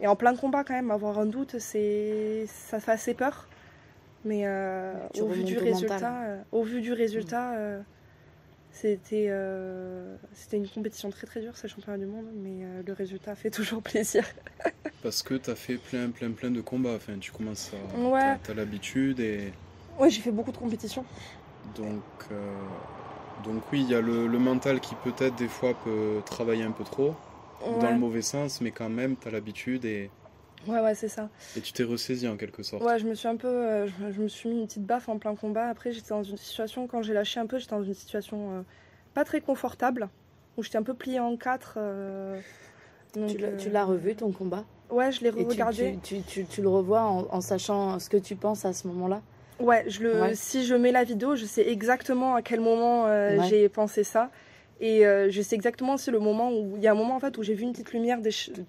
Et en plein combat, quand même, avoir un doute, ça fait assez peur. Mais au vu du résultat, c'était une compétition très très dure, c'est le championnat du monde, mais le résultat fait toujours plaisir. Parce que tu as fait plein de combats, enfin, tu commences à... Ouais. T'as l'habitude et... Ouais, j'ai fait beaucoup de compétitions. Donc oui, il y a le mental qui peut-être des fois peut travailler un peu trop, dans le mauvais sens, mais quand même, tu as l'habitude et... Ouais, c'est ça. Et tu t'es ressaisi en quelque sorte. Ouais, je me suis un peu... je me suis mis une petite baffe en plein combat. Après, j'étais dans une situation, quand j'ai lâché un peu, j'étais dans une situation pas très confortable, où j'étais un peu pliée en 4. Tu l'as revu, ton combat? Ouais, je l'ai re-regardé. Tu le revois en sachant ce que tu penses à ce moment-là? Ouais, si je mets la vidéo, je sais exactement à quel moment j'ai pensé ça. Et je sais exactement aussi le moment où... Il y a un moment en fait où j'ai vu une petite lumière...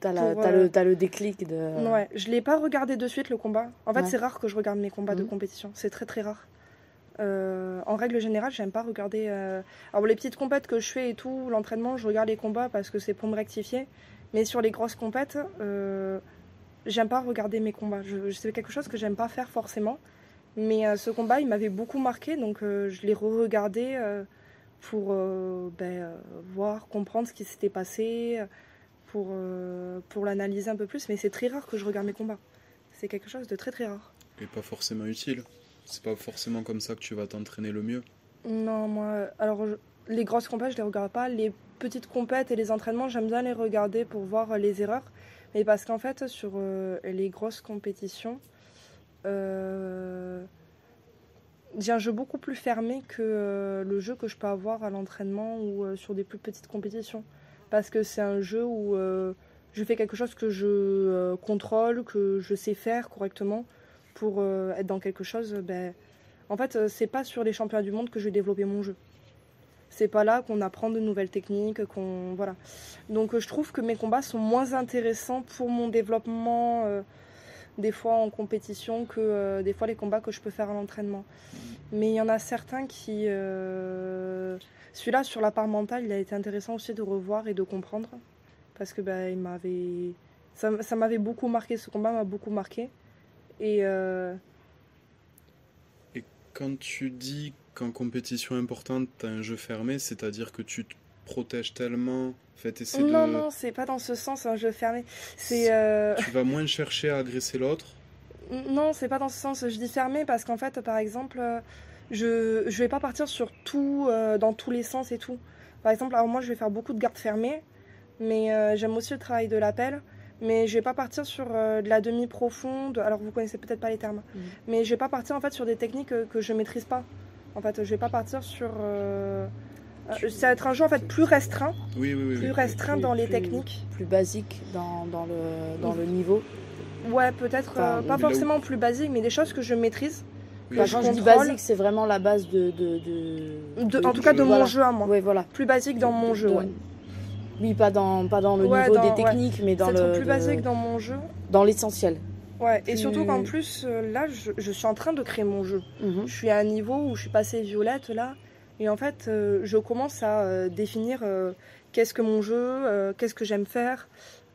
T'as le déclic de... Ouais, je ne l'ai pas regardé de suite le combat. En fait, c'est rare que je regarde mes combats de compétition. C'est très très rare. En règle générale, j'aime pas regarder... Alors les petites compètes que je fais et tout, l'entraînement, je regarde les combats parce que c'est pour me rectifier. Mais sur les grosses compètes, j'aime pas regarder mes combats. C'est quelque chose que j'aime pas faire forcément. Mais ce combat, il m'avait beaucoup marqué, donc je l'ai re-regardé... pour voir, comprendre ce qui s'était passé, pour l'analyser un peu plus. Mais c'est très rare que je regarde mes combats. C'est quelque chose de très très rare. Et pas forcément utile. C'est pas forcément comme ça que tu vas t'entraîner le mieux. Non, moi... Alors, les grosses compètes, je les regarde pas. Les petites compètes et les entraînements, j'aime bien les regarder pour voir les erreurs. Mais parce qu'en fait, sur les grosses compétitions... j'ai un jeu beaucoup plus fermé que le jeu que je peux avoir à l'entraînement ou sur des plus petites compétitions. Parce que c'est un jeu où je fais quelque chose que je contrôle, que je sais faire correctement pour être dans quelque chose. En fait, c'est pas sur les championnats du monde que je vais développer mon jeu. C'est pas là qu'on apprend de nouvelles techniques, voilà. Donc je trouve que mes combats sont moins intéressants pour mon développement, des fois en compétition, que des fois les combats que je peux faire à l'entraînement. Mais il y en a certains qui... Celui-là, sur la part mentale, il a été intéressant aussi de revoir et de comprendre. Parce que il m'avait... Ça m'avait beaucoup marqué, ce combat m'a beaucoup marqué. Et quand tu dis qu'en compétition importante, tu as un jeu fermé, c'est-à-dire que tu te protèges tellement... En fait, non, c'est pas dans ce sens, un jeu fermé. Tu vas moins chercher à agresser l'autre? Non, c'est pas dans ce sens. Je dis fermé parce qu'en fait, par exemple, je vais pas partir sur tout, dans tous les sens et tout. Par exemple, alors moi, je vais faire beaucoup de gardes fermées, mais j'aime aussi le travail de l'appel. Mais je vais pas partir sur de la demi-profonde. Alors, vous connaissez peut-être pas les termes. Mais je vais pas partir, en fait, sur des techniques que je maîtrise pas. En fait, je vais pas partir sur... ça va être un jeu, en fait, plus restreint. Plus restreint dans les techniques. Plus basique dans le niveau. Ouais, peut-être pas forcément plus basique, mais des choses que je maîtrise. Quand je dis basique, c'est vraiment la base en tout cas, de mon jeu à moi. Ouais, voilà. Plus basique dans mon jeu, ouais. Oui, pas dans le niveau des techniques, mais dans le... plus basique dans mon jeu. Dans l'essentiel. Ouais, et surtout qu'en plus, là, je suis en train de créer mon jeu. Je suis à un niveau où je suis passée violette, là. Et en fait, je commence à définir qu'est-ce que mon jeu, qu'est-ce que j'aime faire.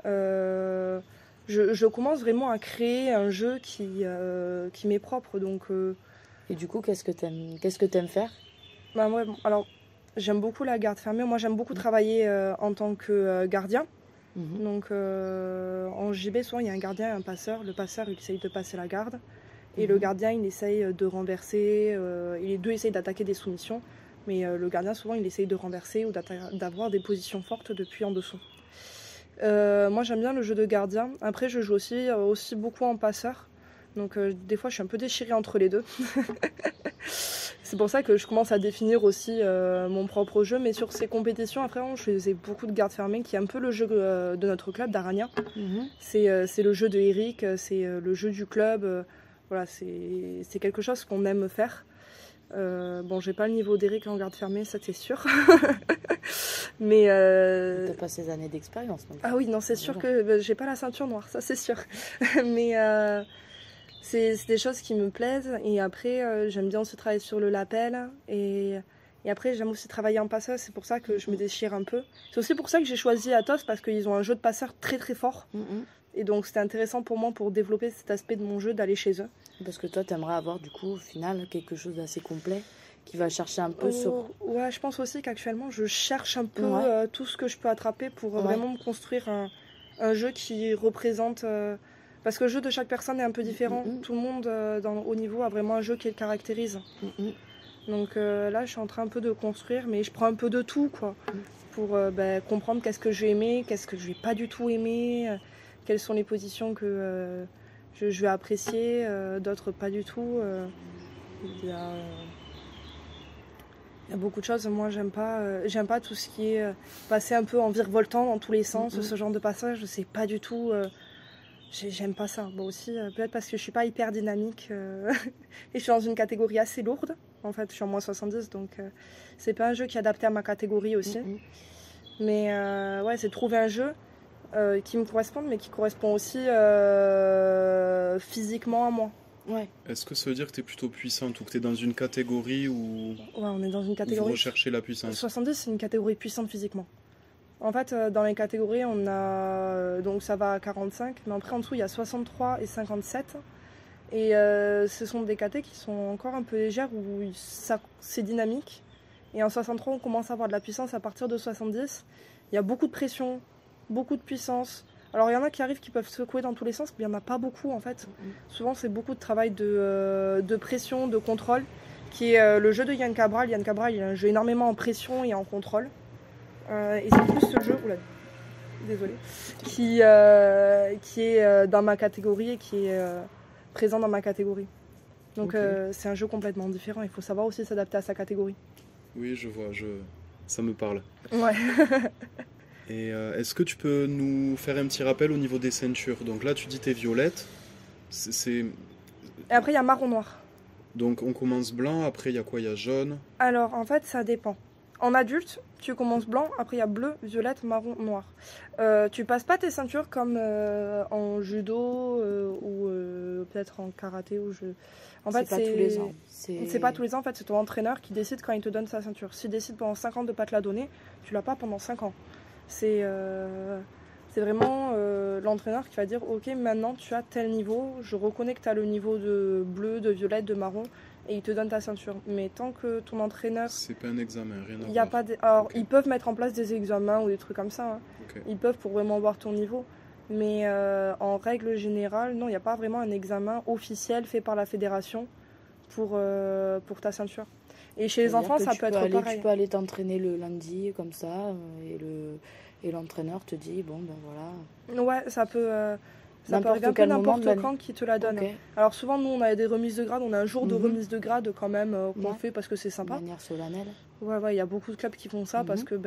Je commence vraiment à créer un jeu qui m'est propre. Donc, Et du coup, qu'est-ce que t'aimes faire? Ouais, alors, j'aime beaucoup la garde fermée. Moi, j'aime beaucoup travailler en tant que gardien. Donc, en JB, souvent, il y a un gardien et un passeur. Le passeur, il essaye de passer la garde. Et le gardien, il essaye de renverser. Et les deux essayent d'attaquer des soumissions. Mais le gardien, souvent, il essaye de renverser ou d'avoir des positions fortes depuis en dessous. Moi, j'aime bien le jeu de gardien. Après, je joue aussi beaucoup en passeur. Donc, des fois, je suis un peu déchirée entre les deux. C'est pour ça que je commence à définir aussi mon propre jeu. Mais sur ces compétitions, après, je faisais beaucoup de garde fermée, qui est un peu le jeu de notre club, d'Arania. C'est le jeu de Eric, c'est le jeu du club. Voilà, c'est quelque chose qu'on aime faire. Bon, j'ai pas le niveau d'Eric en garde fermée, ça c'est sûr. Mais t'as pas ces années d'expérience. Ah oui, non, c'est sûr que j'ai pas la ceinture noire, ça c'est sûr. Mais c'est des choses qui me plaisent. Et après, j'aime bien aussi travailler sur le lapel. Et après, j'aime aussi travailler en passeur. C'est pour ça que je me déchire un peu. C'est aussi pour ça que j'ai choisi Athos, parce qu'ils ont un jeu de passeur très très fort. Et donc c'était intéressant pour moi, pour développer cet aspect de mon jeu, d'aller chez eux. Parce que toi, tu aimerais avoir du coup, au final, quelque chose d'assez complet, qui va chercher un peu sur... Ouais, je pense aussi qu'actuellement, je cherche un peu tout ce que je peux attraper pour vraiment me construire un jeu qui représente... Parce que le jeu de chaque personne est un peu différent. Tout le monde, au niveau, a vraiment un jeu qui le caractérise. Donc là, je suis en train un peu de construire, mais je prends un peu de tout, quoi. Pour comprendre qu'est-ce que j'ai aimé, qu'est-ce que je vais pas du tout aimer... Quelles sont les positions que je vais apprécier, d'autres pas du tout. Il y a beaucoup de choses. Moi, j'aime pas tout ce qui est passé un peu en virevoltant dans tous les sens. Ce genre de passage, c'est pas du tout... j'aime pas ça. Bon, aussi, peut-être parce que je suis pas hyper dynamique. Et je suis dans une catégorie assez lourde. En fait, je suis en moins 70, donc c'est pas un jeu qui est adapté à ma catégorie aussi. Mais ouais, c'est de trouver un jeu... qui me correspondent, mais qui correspond aussi physiquement à moi. Ouais. Est-ce que ça veut dire que tu es plutôt puissante ou que tu es dans une catégorie où... Ouais, on est dans une catégorie... Vous recherchez la puissance. 70, c'est une catégorie puissante physiquement. En fait, dans les catégories, on a... donc ça va à 45, mais après, en dessous, il y a 63 et 57. Et ce sont des catés qui sont encore un peu légères, où c'est dynamique. Et en 63, on commence à avoir de la puissance à partir de 70. Il y a beaucoup de pression, beaucoup de puissance. Alors il y en a qui arrivent qui peuvent secouer dans tous les sens, mais il n'y en a pas beaucoup en fait. Souvent c'est beaucoup de travail de pression, de contrôle, qui est le jeu de Yann Cabral. Yann Cabral, il a un jeu énormément en pression et en contrôle. Et c'est plus ce jeu, désolé, qui est dans ma catégorie et qui est présent dans ma catégorie. Donc c'est un jeu complètement différent, il faut savoir aussi s'adapter à sa catégorie. Oui, je vois, ça me parle. Ouais. Et est-ce que tu peux nous faire un petit rappel au niveau des ceintures? Donc là, tu dis t'es violette. Et après, il y a marron noir. Donc on commence blanc, après il y a quoi? Il y a jaune. Alors, en fait, ça dépend. En adulte, tu commences blanc, après il y a bleu, violette, marron, noir. Tu passes pas tes ceintures comme en judo ou peut-être en karaté. En fait, c'est pas tous les ans. C'est pas tous les ans, en fait, c'est ton entraîneur qui décide quand il te donne sa ceinture. S'il décide pendant 5 ans de pas te la donner, tu l'as pas pendant 5 ans. C'est vraiment l'entraîneur qui va dire ok, maintenant tu as tel niveau, je reconnais que tu as le niveau de bleu, de violette, de marron, et il te donne ta ceinture. Mais tant que ton entraîneur... C'est pas un examen, rien à y a voir. pas Alors, ils peuvent mettre en place des examens ou des trucs comme ça. Hein. Okay. Ils peuvent pour vraiment voir ton niveau. Mais en règle générale, non, il n'y a pas vraiment un examen officiel fait par la fédération pour ta ceinture. Et chez les enfants, ça peut être pareil. Tu peux aller t'entraîner le lundi comme ça, et l'entraîneur te dit, bon, ben voilà. Ouais, ça peut arriver un peu n'importe quand qui te la donne. Okay. Alors souvent, nous, on a des remises de grade, on a un jour de remise de grade quand même qu'on fait parce que c'est sympa. De manière solennelle. Ouais, il y a beaucoup de clubs qui font ça parce que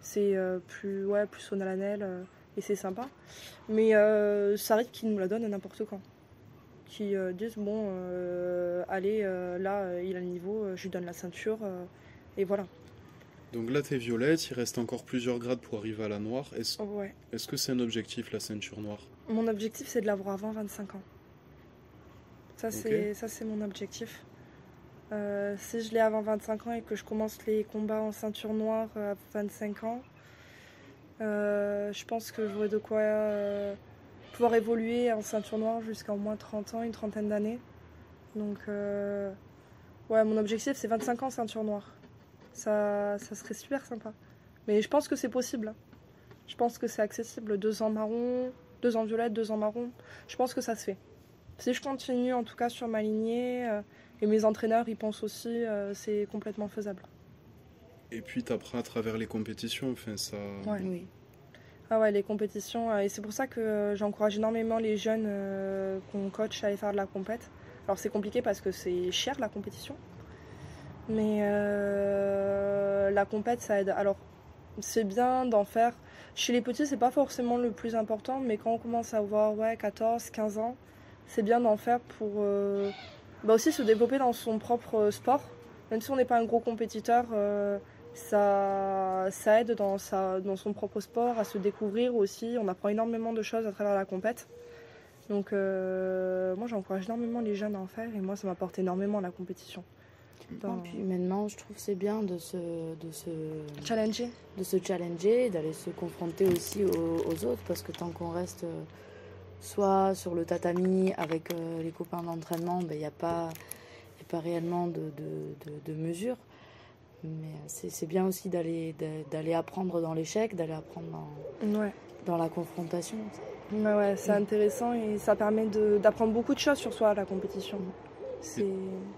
c'est plus solennel et c'est sympa. Mais ça arrive qu'ils nous la donnent n'importe quand. Qui disent, bon, allez, là, il a le niveau, je lui donne la ceinture, et voilà. Donc là, t'es violette, il reste encore plusieurs grades pour arriver à la noire. Est-ce que c'est un objectif, la ceinture noire? Mon objectif, c'est de l'avoir avant 25 ans. Ça, c'est mon objectif. Si je l'ai avant 25 ans et que je commence les combats en ceinture noire à 25 ans, je pense que j'aurai de quoi pouvoir évoluer en ceinture noire jusqu'à au moins 30 ans, une trentaine d'années. Donc, mon objectif, c'est 25 ans ceinture noire. Ça serait super sympa. Mais je pense que c'est possible. Je pense que c'est accessible. 2 ans marron, 2 ans violette, 2 ans marron. Je pense que ça se fait. Si je continue en tout cas sur ma lignée, et mes entraîneurs ils pensent aussi, c'est complètement faisable. Et puis tu apprends à travers les compétitions, enfin ça... Ouais. Oui. Ah ouais, les compétitions, et c'est pour ça que j'encourage énormément les jeunes qu'on coach à aller faire de la compète. Alors c'est compliqué parce que c'est cher la compétition. Mais la compète, ça aide. Alors, c'est bien d'en faire. Chez les petits, c'est pas forcément le plus important, mais quand on commence à avoir 14, 15 ans, c'est bien d'en faire pour aussi se développer dans son propre sport. Même si on n'est pas un gros compétiteur, ça aide dans son propre sport à se découvrir aussi. On apprend énormément de choses à travers la compète. Donc, moi, j'encourage énormément les jeunes à en faire, et moi, ça m'apporte énormément la compétition. Puis maintenant, je trouve que c'est bien de se challenger, d'aller se confronter aussi aux autres, parce que tant qu'on reste soit sur le tatami avec les copains d'entraînement, il n'y a pas réellement de mesure. Mais c'est bien aussi d'aller apprendre dans l'échec, d'aller apprendre dans la confrontation. Ouais, c'est intéressant et ça permet d'apprendre beaucoup de choses sur soi, la compétition.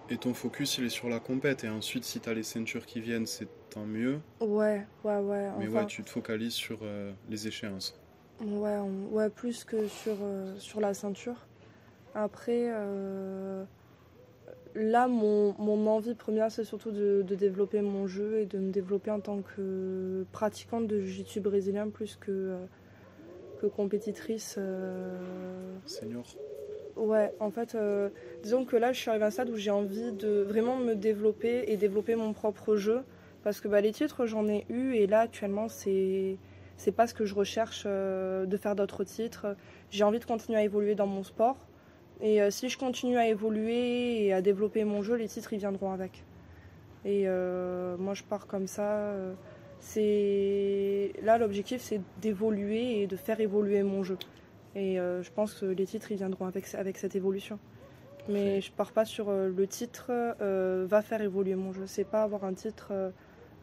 Et ton focus, il est sur la compète. Et ensuite, si tu as les ceintures qui viennent, c'est tant mieux. Ouais. Mais tu te focalises sur les échéances. Ouais, plus que sur la ceinture. Après, là, mon envie première, c'est surtout de développer mon jeu et de me développer en tant que pratiquante de jiu-jitsu brésilien plus que compétitrice. Senior. Ouais, en fait, disons que là, je suis arrivée à un stade où j'ai envie de vraiment me développer et développer mon propre jeu. Parce que les titres, j'en ai eu, et là, actuellement, c'est pas ce que je recherche de faire d'autres titres. J'ai envie de continuer à évoluer dans mon sport. Et si je continue à évoluer et à développer mon jeu, les titres, ils viendront avec. Et moi, je pars comme ça. Là, l'objectif, c'est d'évoluer et de faire évoluer mon jeu. Et je pense que les titres, ils viendront avec cette évolution. Mais je pars pas sur le titre va faire évoluer mon jeu. C'est pas avoir un titre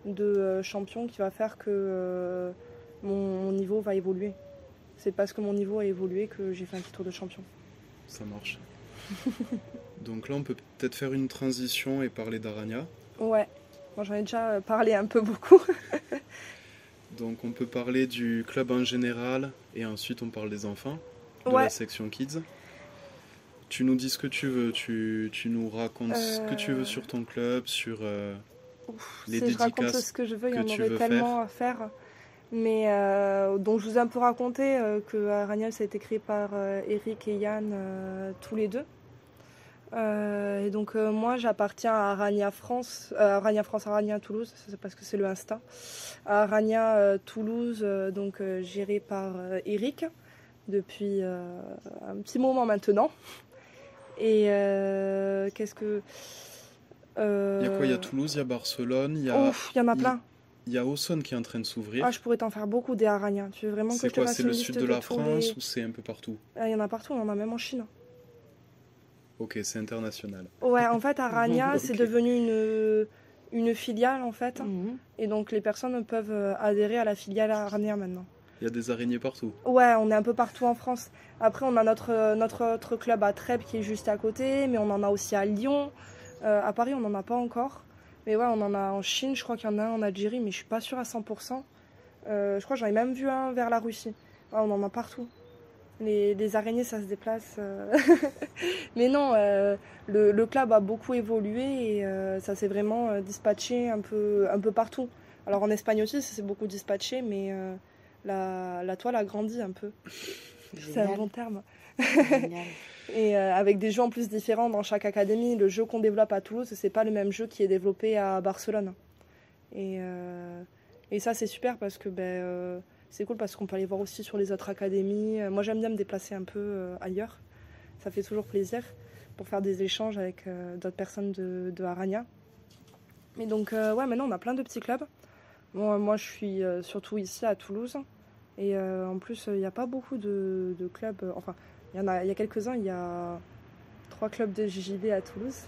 de champion qui va faire que mon niveau va évoluer. C'est parce que mon niveau a évolué que j'ai fait un titre de champion. Ça marche. Donc là, on peut peut-être faire une transition et parler d'Aranya. Ouais, moi j'en ai déjà parlé un peu beaucoup. Donc on peut parler du club en général et ensuite on parle des enfants, de la section Kids. Tu nous dis ce que tu veux, tu nous racontes ce que tu veux sur ton club, sur les dédicaces. Si je raconte ce que je veux, il y en aurait tellement à faire. Mais donc je vous ai un peu raconté que Aranya, ça a été créé par Eric et Yann, tous les deux. Et donc moi j'appartiens à Arania France, Arania Toulouse, c'est parce que c'est le Insta. À Arania Toulouse, donc géré par Eric depuis un petit moment maintenant. Et qu'est-ce que... Il y a quoi? Il y a Toulouse, il y a Barcelone, il y en a plein. Il y a Auxonne qui est en train de s'ouvrir. Ah, je pourrais t'en faire beaucoup des Arania. Tu veux vraiment que je te fasse une liste? C'est quoi? C'est le sud de la France ou c'est un peu partout? Il y en a partout, on en a même en Chine. Ok, c'est international. Ouais, en fait, Arania, okay. C'est devenu une filiale, en fait. Et donc, les personnes peuvent adhérer à la filiale Arania maintenant. Il y a des araignées partout? Ouais, on est un peu partout en France. Après, on a notre club à Trèbes qui est juste à côté, mais on en a aussi à Lyon. À Paris, on n'en a pas encore. Mais ouais, on en a en Chine, je crois qu'il y en a un en Algérie, mais je suis pas sûre à 100%. Je crois que j'en ai même vu un vers la Russie. Ouais, on en a partout. Les araignées, ça se déplace. Mais non, le club a beaucoup évolué et ça s'est vraiment dispatché un peu partout. Alors en Espagne aussi, ça s'est beaucoup dispatché, mais la toile a grandi un peu. C'est un bon terme. Et avec des jeux en plus différents dans chaque académie. Le jeu qu'on développe à Toulouse, c'est pas le même jeu qui est développé à Barcelone. Et ça, c'est super parce que c'est cool parce qu'on peut aller voir aussi sur les autres académies. Moi, j'aime bien me déplacer un peu ailleurs. Ça fait toujours plaisir pour faire des échanges avec d'autres personnes de Arania. Mais donc, ouais, maintenant, on a plein de petits clubs. Bon, moi, je suis surtout ici à Toulouse. Et en plus, il n'y a pas beaucoup de clubs. Enfin, il y a quelques-uns. Il y a 3 clubs de JJB à Toulouse.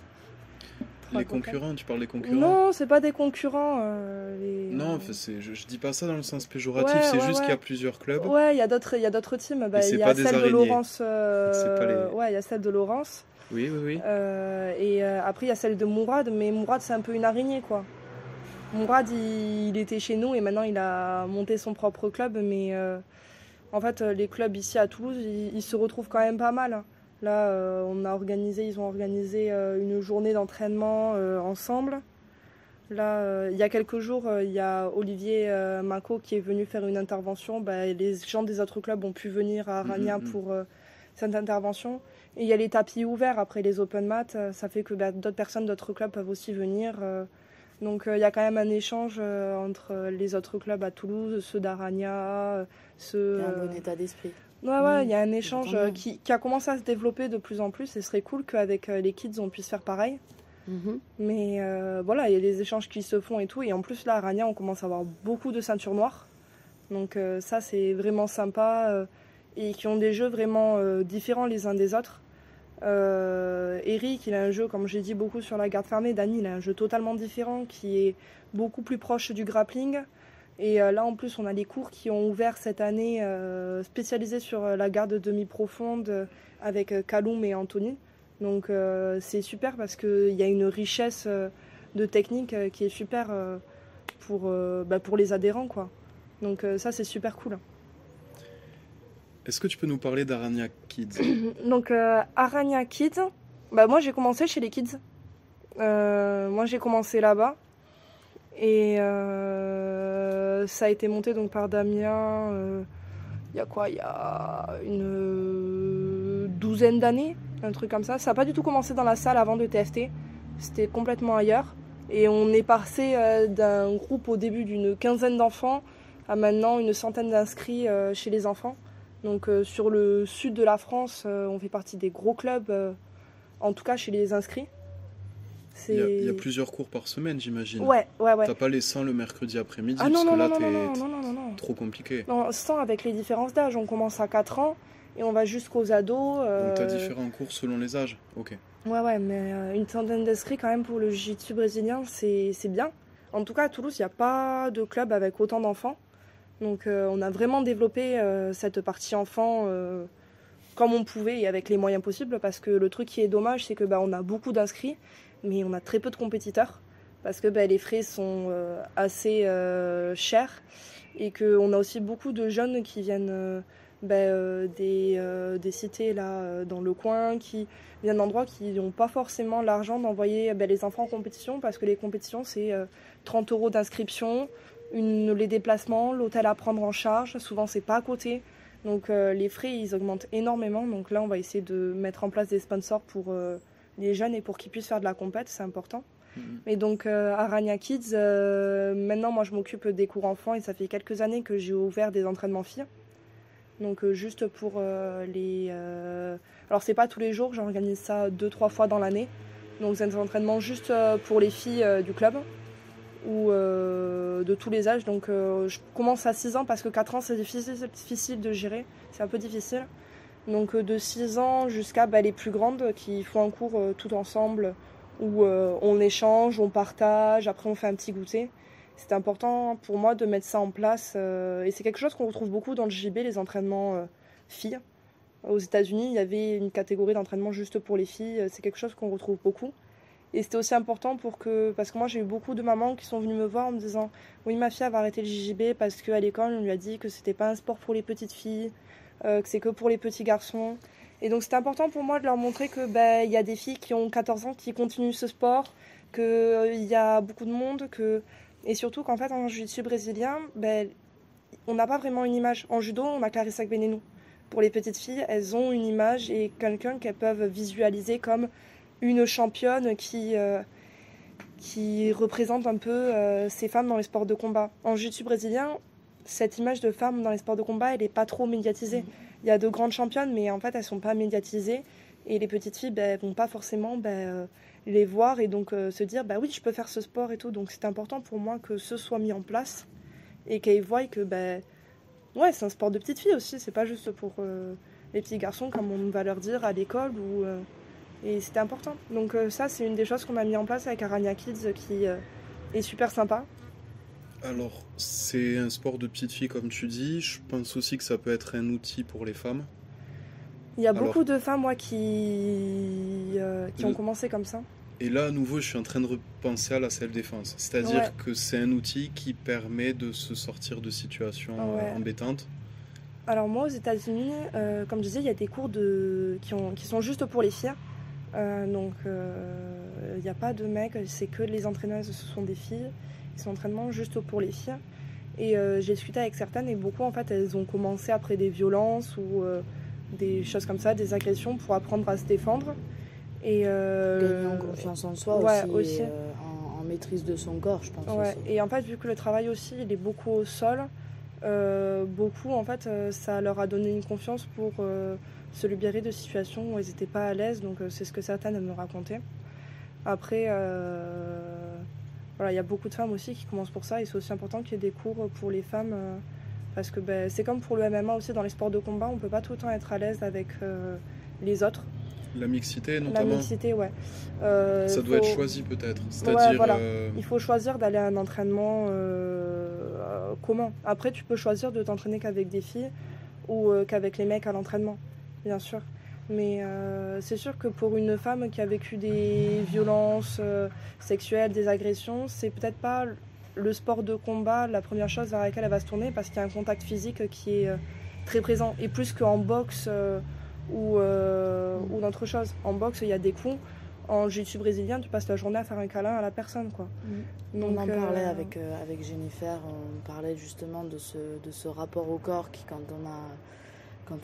Les concurrents, tu parles des concurrents? Non, c'est pas des concurrents. Non, je dis pas ça dans le sens péjoratif, c'est juste qu'il y a plusieurs clubs. Ouais, il y a d'autres teams. Il y a celle de Laurence. Ouais, il y a celle de Laurence. Oui. Et après, il y a celle de Mourad, mais Mourad, c'est un peu une araignée, quoi. Mourad, il était chez nous et maintenant, il a monté son propre club. Mais en fait, les clubs ici à Toulouse, ils se retrouvent quand même pas mal. Là, ils ont organisé une journée d'entraînement ensemble. Là, il y a quelques jours, il y a Olivier Mako qui est venu faire une intervention. Les gens des autres clubs ont pu venir à Arania pour cette intervention. Et il y a les tapis ouverts après les open mat. Ça fait que d'autres personnes d'autres clubs peuvent aussi venir. Donc, il y a quand même un échange entre les autres clubs à Toulouse, ceux d'Arania. Il y a un bon état d'esprit. Ouais, il y a un échange qui a commencé à se développer de plus en plus. Et ce serait cool qu'avec les kids, on puisse faire pareil. Mais voilà, il y a des échanges qui se font et tout. Et en plus, là, à Arania, on commence à avoir beaucoup de ceintures noires. Donc ça, c'est vraiment sympa. Et qui ont des jeux vraiment différents les uns des autres. Eric, il a un jeu, comme j'ai dit, beaucoup sur la garde fermée. Dany, il a un jeu totalement différent qui est beaucoup plus proche du grappling. Et là, en plus, on a les cours qui ont ouvert cette année spécialisés sur la garde demi-profonde avec Kaloum et Anthony. Donc, c'est super parce qu'il y a une richesse de technique qui est super pour les adhérents, quoi. Donc, ça, c'est super cool. Est-ce que tu peux nous parler d'Arania Kids? Donc, Arania Kids, moi, j'ai commencé chez les Kids. Moi, j'ai commencé là-bas. Et ça a été monté donc par Damien il y a une douzaine d'années, un truc comme ça. Ça n'a pas du tout commencé dans la salle avant de TFT, c'était complètement ailleurs. Et on est passé d'un groupe au début d'une quinzaine d'enfants à maintenant une centaine d'inscrits chez les enfants. Donc sur le sud de la France, on fait partie des gros clubs, en tout cas chez les inscrits. Il y a plusieurs cours par semaine, j'imagine. Ouais. T'as pas les 100 le mercredi après-midi, parce que là, t'es trop compliqué. Non, 100 avec les différences d'âge. On commence à 4 ans et on va jusqu'aux ados. Donc t'as différents cours selon les âges? Ok. Ouais, mais une centaine d'inscrits quand même pour le jiu-jitsu brésilien, c'est bien. En tout cas, à Toulouse, il n'y a pas de club avec autant d'enfants. Donc on a vraiment développé cette partie enfant comme on pouvait et avec les moyens possibles, parce que le truc qui est dommage, c'est que on a beaucoup d'inscrits, mais on a très peu de compétiteurs parce que les frais sont assez chers et qu'on a aussi beaucoup de jeunes qui viennent des cités là dans le coin, qui viennent d'endroits qui n'ont pas forcément l'argent d'envoyer les enfants en compétition, parce que les compétitions c'est 30 € d'inscription, les déplacements, l'hôtel à prendre en charge, souvent c'est pas à côté. Donc les frais ils augmentent énormément, donc là on va essayer de mettre en place des sponsors pour les jeunes et pour qu'ils puissent faire de la compète, c'est important. Et donc à Rania Kids, maintenant moi je m'occupe des cours enfants et ça fait quelques années que j'ai ouvert des entraînements filles. Donc juste pour les... Alors c'est pas tous les jours, j'organise ça 2-3 fois dans l'année. Donc c'est un entraînement juste pour les filles du club ou de tous les âges. Donc je commence à 6 ans parce que 4 ans c'est difficile de gérer, c'est un peu difficile. Donc de 6 ans jusqu'à les plus grandes qui font un cours tout ensemble où on échange, on partage, après on fait un petit goûter. C'est important pour moi de mettre ça en place et c'est quelque chose qu'on retrouve beaucoup dans le JB, les entraînements filles. Aux États-Unis, il y avait une catégorie d'entraînement juste pour les filles, c'est quelque chose qu'on retrouve beaucoup. Et c'était aussi important parce que moi j'ai eu beaucoup de mamans qui sont venues me voir en me disant « Oui, ma fille elle va arrêter le JJB parce qu'à l'école on lui a dit que c'était pas un sport pour les petites filles, que c'est que pour les petits garçons. » Et donc c'était important pour moi de leur montrer que y a des filles qui ont 14 ans qui continuent ce sport, qu'il y a beaucoup de monde, et surtout qu'en fait en jiu-jitsu brésilien, on n'a pas vraiment une image. En judo, on a Clarissa Gbenenou. Pour les petites filles, elles ont une image et quelqu'un qu'elles peuvent visualiser comme une championne qui représente un peu ces femmes dans les sports de combat. En jiu-jitsu brésilien, cette image de femme dans les sports de combat, elle n'est pas trop médiatisée. Il y a de grandes championnes, mais en fait, elles ne sont pas médiatisées. Et les petites filles ne vont pas forcément les voir et donc se dire oui, je peux faire ce sport et tout. Donc c'est important pour moi que ce soit mis en place et qu'elles voient que ouais, c'est un sport de petites filles aussi. C'est pas juste pour les petits garçons, comme on va leur dire à l'école. Et c'était important. Donc ça, c'est une des choses qu'on a mis en place avec Arania Kids qui est super sympa. Alors, c'est un sport de petite fille, comme tu dis. Je pense aussi que ça peut être un outil pour les femmes. Il y a beaucoup de femmes, moi, qui ont commencé comme ça. Et là, à nouveau, je suis en train de repenser à la self-défense. C'est-à-dire que c'est un outil qui permet de se sortir de situations embêtantes. Alors moi, aux États-Unis, comme je disais, il y a des cours qui sont juste pour les filles. Donc, il n'y a pas de mecs, c'est que les entraîneuses, ce sont des filles. C'est un entraînement juste pour les filles. Et j'ai discuté avec certaines et beaucoup, en fait, elles ont commencé après des violences ou des choses comme ça, des agressions pour apprendre à se défendre. Et gagner en confiance en soi aussi. En maîtrise de son corps, je pense aussi. Et en fait, vu que le travail aussi, il est beaucoup au sol, beaucoup, en fait, ça leur a donné une confiance pour se libérer de situations où elles n'étaient pas à l'aise. Donc, c'est ce que certaines me racontaient. Après, il y a beaucoup de femmes aussi qui commencent pour ça. Et c'est aussi important qu'il y ait des cours pour les femmes. Parce que c'est comme pour le MMA aussi, dans les sports de combat, on ne peut pas tout le temps être à l'aise avec les autres. La mixité, notamment. La mixité, ouais. Ça doit être choisi peut-être. C'est-à-dire, il faut choisir d'aller à un entraînement commun. Après, tu peux choisir de t'entraîner qu'avec des filles ou qu'avec les mecs à l'entraînement, bien sûr. Mais c'est sûr que pour une femme qui a vécu des violences sexuelles, des agressions, c'est peut-être pas le sport de combat la première chose vers laquelle elle va se tourner parce qu'il y a un contact physique qui est très présent. Et plus qu'en boxe ou d'autres choses. En boxe, il y a des coups. En jiu-jitsu brésilien, tu passes la journée à faire un câlin à la personne, quoi. Donc, on en parlait avec Jennifer, on parlait justement de ce rapport au corps qui, quand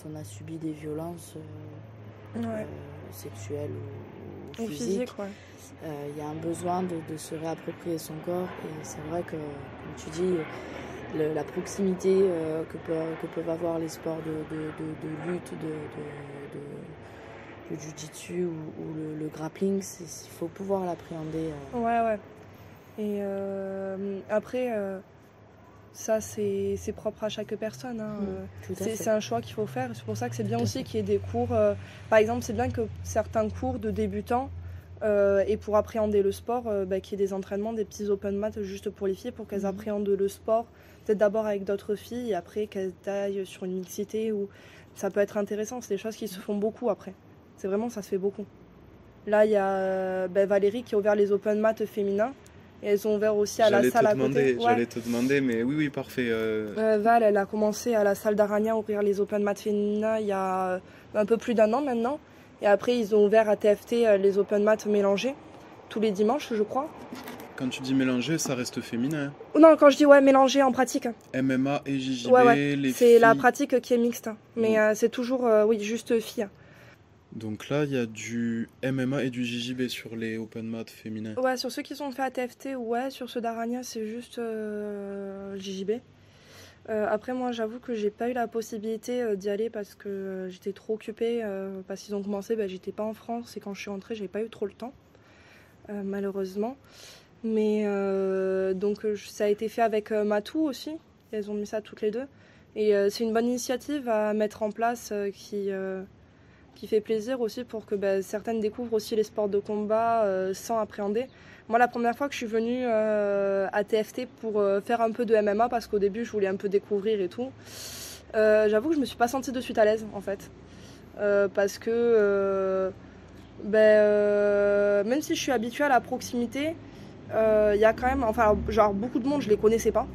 on a subi des violences sexuelles ou physiques, il y a un besoin de se réapproprier son corps. Et c'est vrai que, comme tu dis, la proximité que peuvent avoir les sports de lutte, le jiu-jitsu ou le grappling, il faut pouvoir l'appréhender. Ouais. Et après, ça c'est propre à chaque personne. Hein. C'est un choix qu'il faut faire. C'est pour ça que c'est bien aussi qu'il y ait des cours. Par exemple, c'est bien que certains cours de débutants, et pour appréhender le sport, qu'il y ait des entraînements, des petits open mat juste pour les filles, pour qu'elles appréhendent le sport, peut-être d'abord avec d'autres filles, et après qu'elles aillent sur une mixité, où ça peut être intéressant. C'est des choses qui se font beaucoup après. C'est vraiment, ça se fait beaucoup. Là, il y a Valérie qui a ouvert les open mat féminins, et elles ont ouvert aussi à la salle à côté. J'allais te demander, mais oui, parfait. Val, elle a commencé à la salle d'Arania à ouvrir les open mat féminins il y a un peu plus d'1 an maintenant. Et après, ils ont ouvert à TFT les open mat mélangés, tous les dimanches, je crois. Quand tu dis mélangé, ça reste féminin. Non, quand je dis mélangé en pratique. MMA et JJB, les filles. C'est la pratique qui est mixte. Mais c'est toujours, juste filles. Donc là, il y a du MMA et du JJB sur les open mat féminins. Ouais, sur ceux qui sont faits à TFT, ouais, sur ceux d'Arania, c'est juste JJB. Après, moi, j'avoue que j'ai pas eu la possibilité d'y aller parce que j'étais trop occupée. Parce qu'ils ont commencé, j'étais pas en France et quand je suis rentrée, j'ai pas eu trop le temps, malheureusement. Mais donc, ça a été fait avec Matou aussi. Elles ont mis ça toutes les deux. Et c'est une bonne initiative à mettre en place qui fait plaisir aussi pour que certaines découvrent aussi les sports de combat sans appréhender. Moi, la première fois que je suis venue à TFT pour faire un peu de MMA, parce qu'au début, je voulais un peu découvrir et tout, j'avoue que je me suis pas sentie de suite à l'aise, en fait. Parce que même si je suis habituée à la proximité, il y a quand même, enfin, genre beaucoup de monde, je les connaissais pas.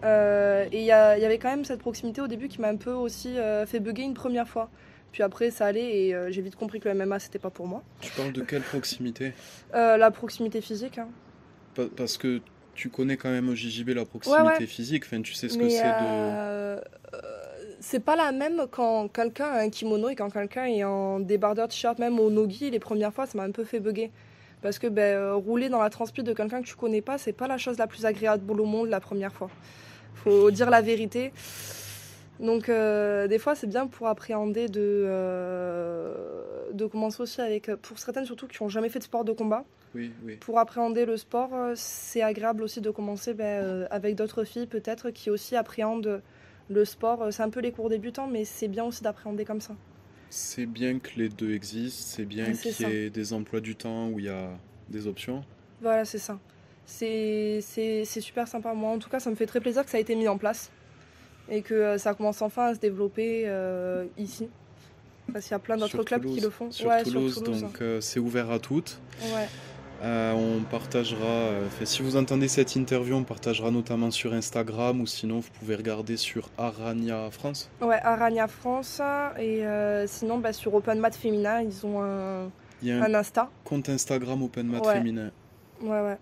Et il y avait quand même cette proximité au début qui m'a un peu aussi fait bugger une première fois. Puis après, ça allait et j'ai vite compris que le MMA, c'était pas pour moi. Tu parles de quelle proximité ? La proximité physique. Hein. Parce que tu connais quand même au JJB la proximité physique, enfin, tu sais ce que c'est de... c'est pas la même quand quelqu'un a un kimono et quand quelqu'un est en débardeur t-shirt, même au nogi, les premières fois, ça m'a un peu fait bugger. Parce que rouler dans la transpi de quelqu'un que tu connais pas, c'est pas la chose la plus agréable au monde la première fois. Faut dire la vérité. Donc des fois c'est bien pour appréhender de commencer aussi avec, pour certaines surtout qui n'ont jamais fait de sport de combat, oui. Pour appréhender le sport, c'est agréable aussi de commencer avec d'autres filles peut-être qui aussi appréhendent le sport. C'est un peu les cours débutants mais c'est bien aussi d'appréhender comme ça. C'est bien que les deux existent, c'est bien qu'il y ait des emplois du temps où il y a des options. Voilà, c'est ça. C'est super sympa. Moi en tout cas ça me fait très plaisir que ça ait été mis en place. Et que ça commence enfin à se développer ici. Parce qu'il y a plein d'autres clubs qui le font. Sur Toulouse, donc c'est ouvert à toutes. Ouais. On partagera, si vous entendez cette interview, on partagera notamment sur Instagram ou sinon vous pouvez regarder sur Arania France. Ouais, Arania France. Et sinon sur Open Mat Féminin, ils ont un Insta. Compte Instagram Open Mat Féminin. Ouais.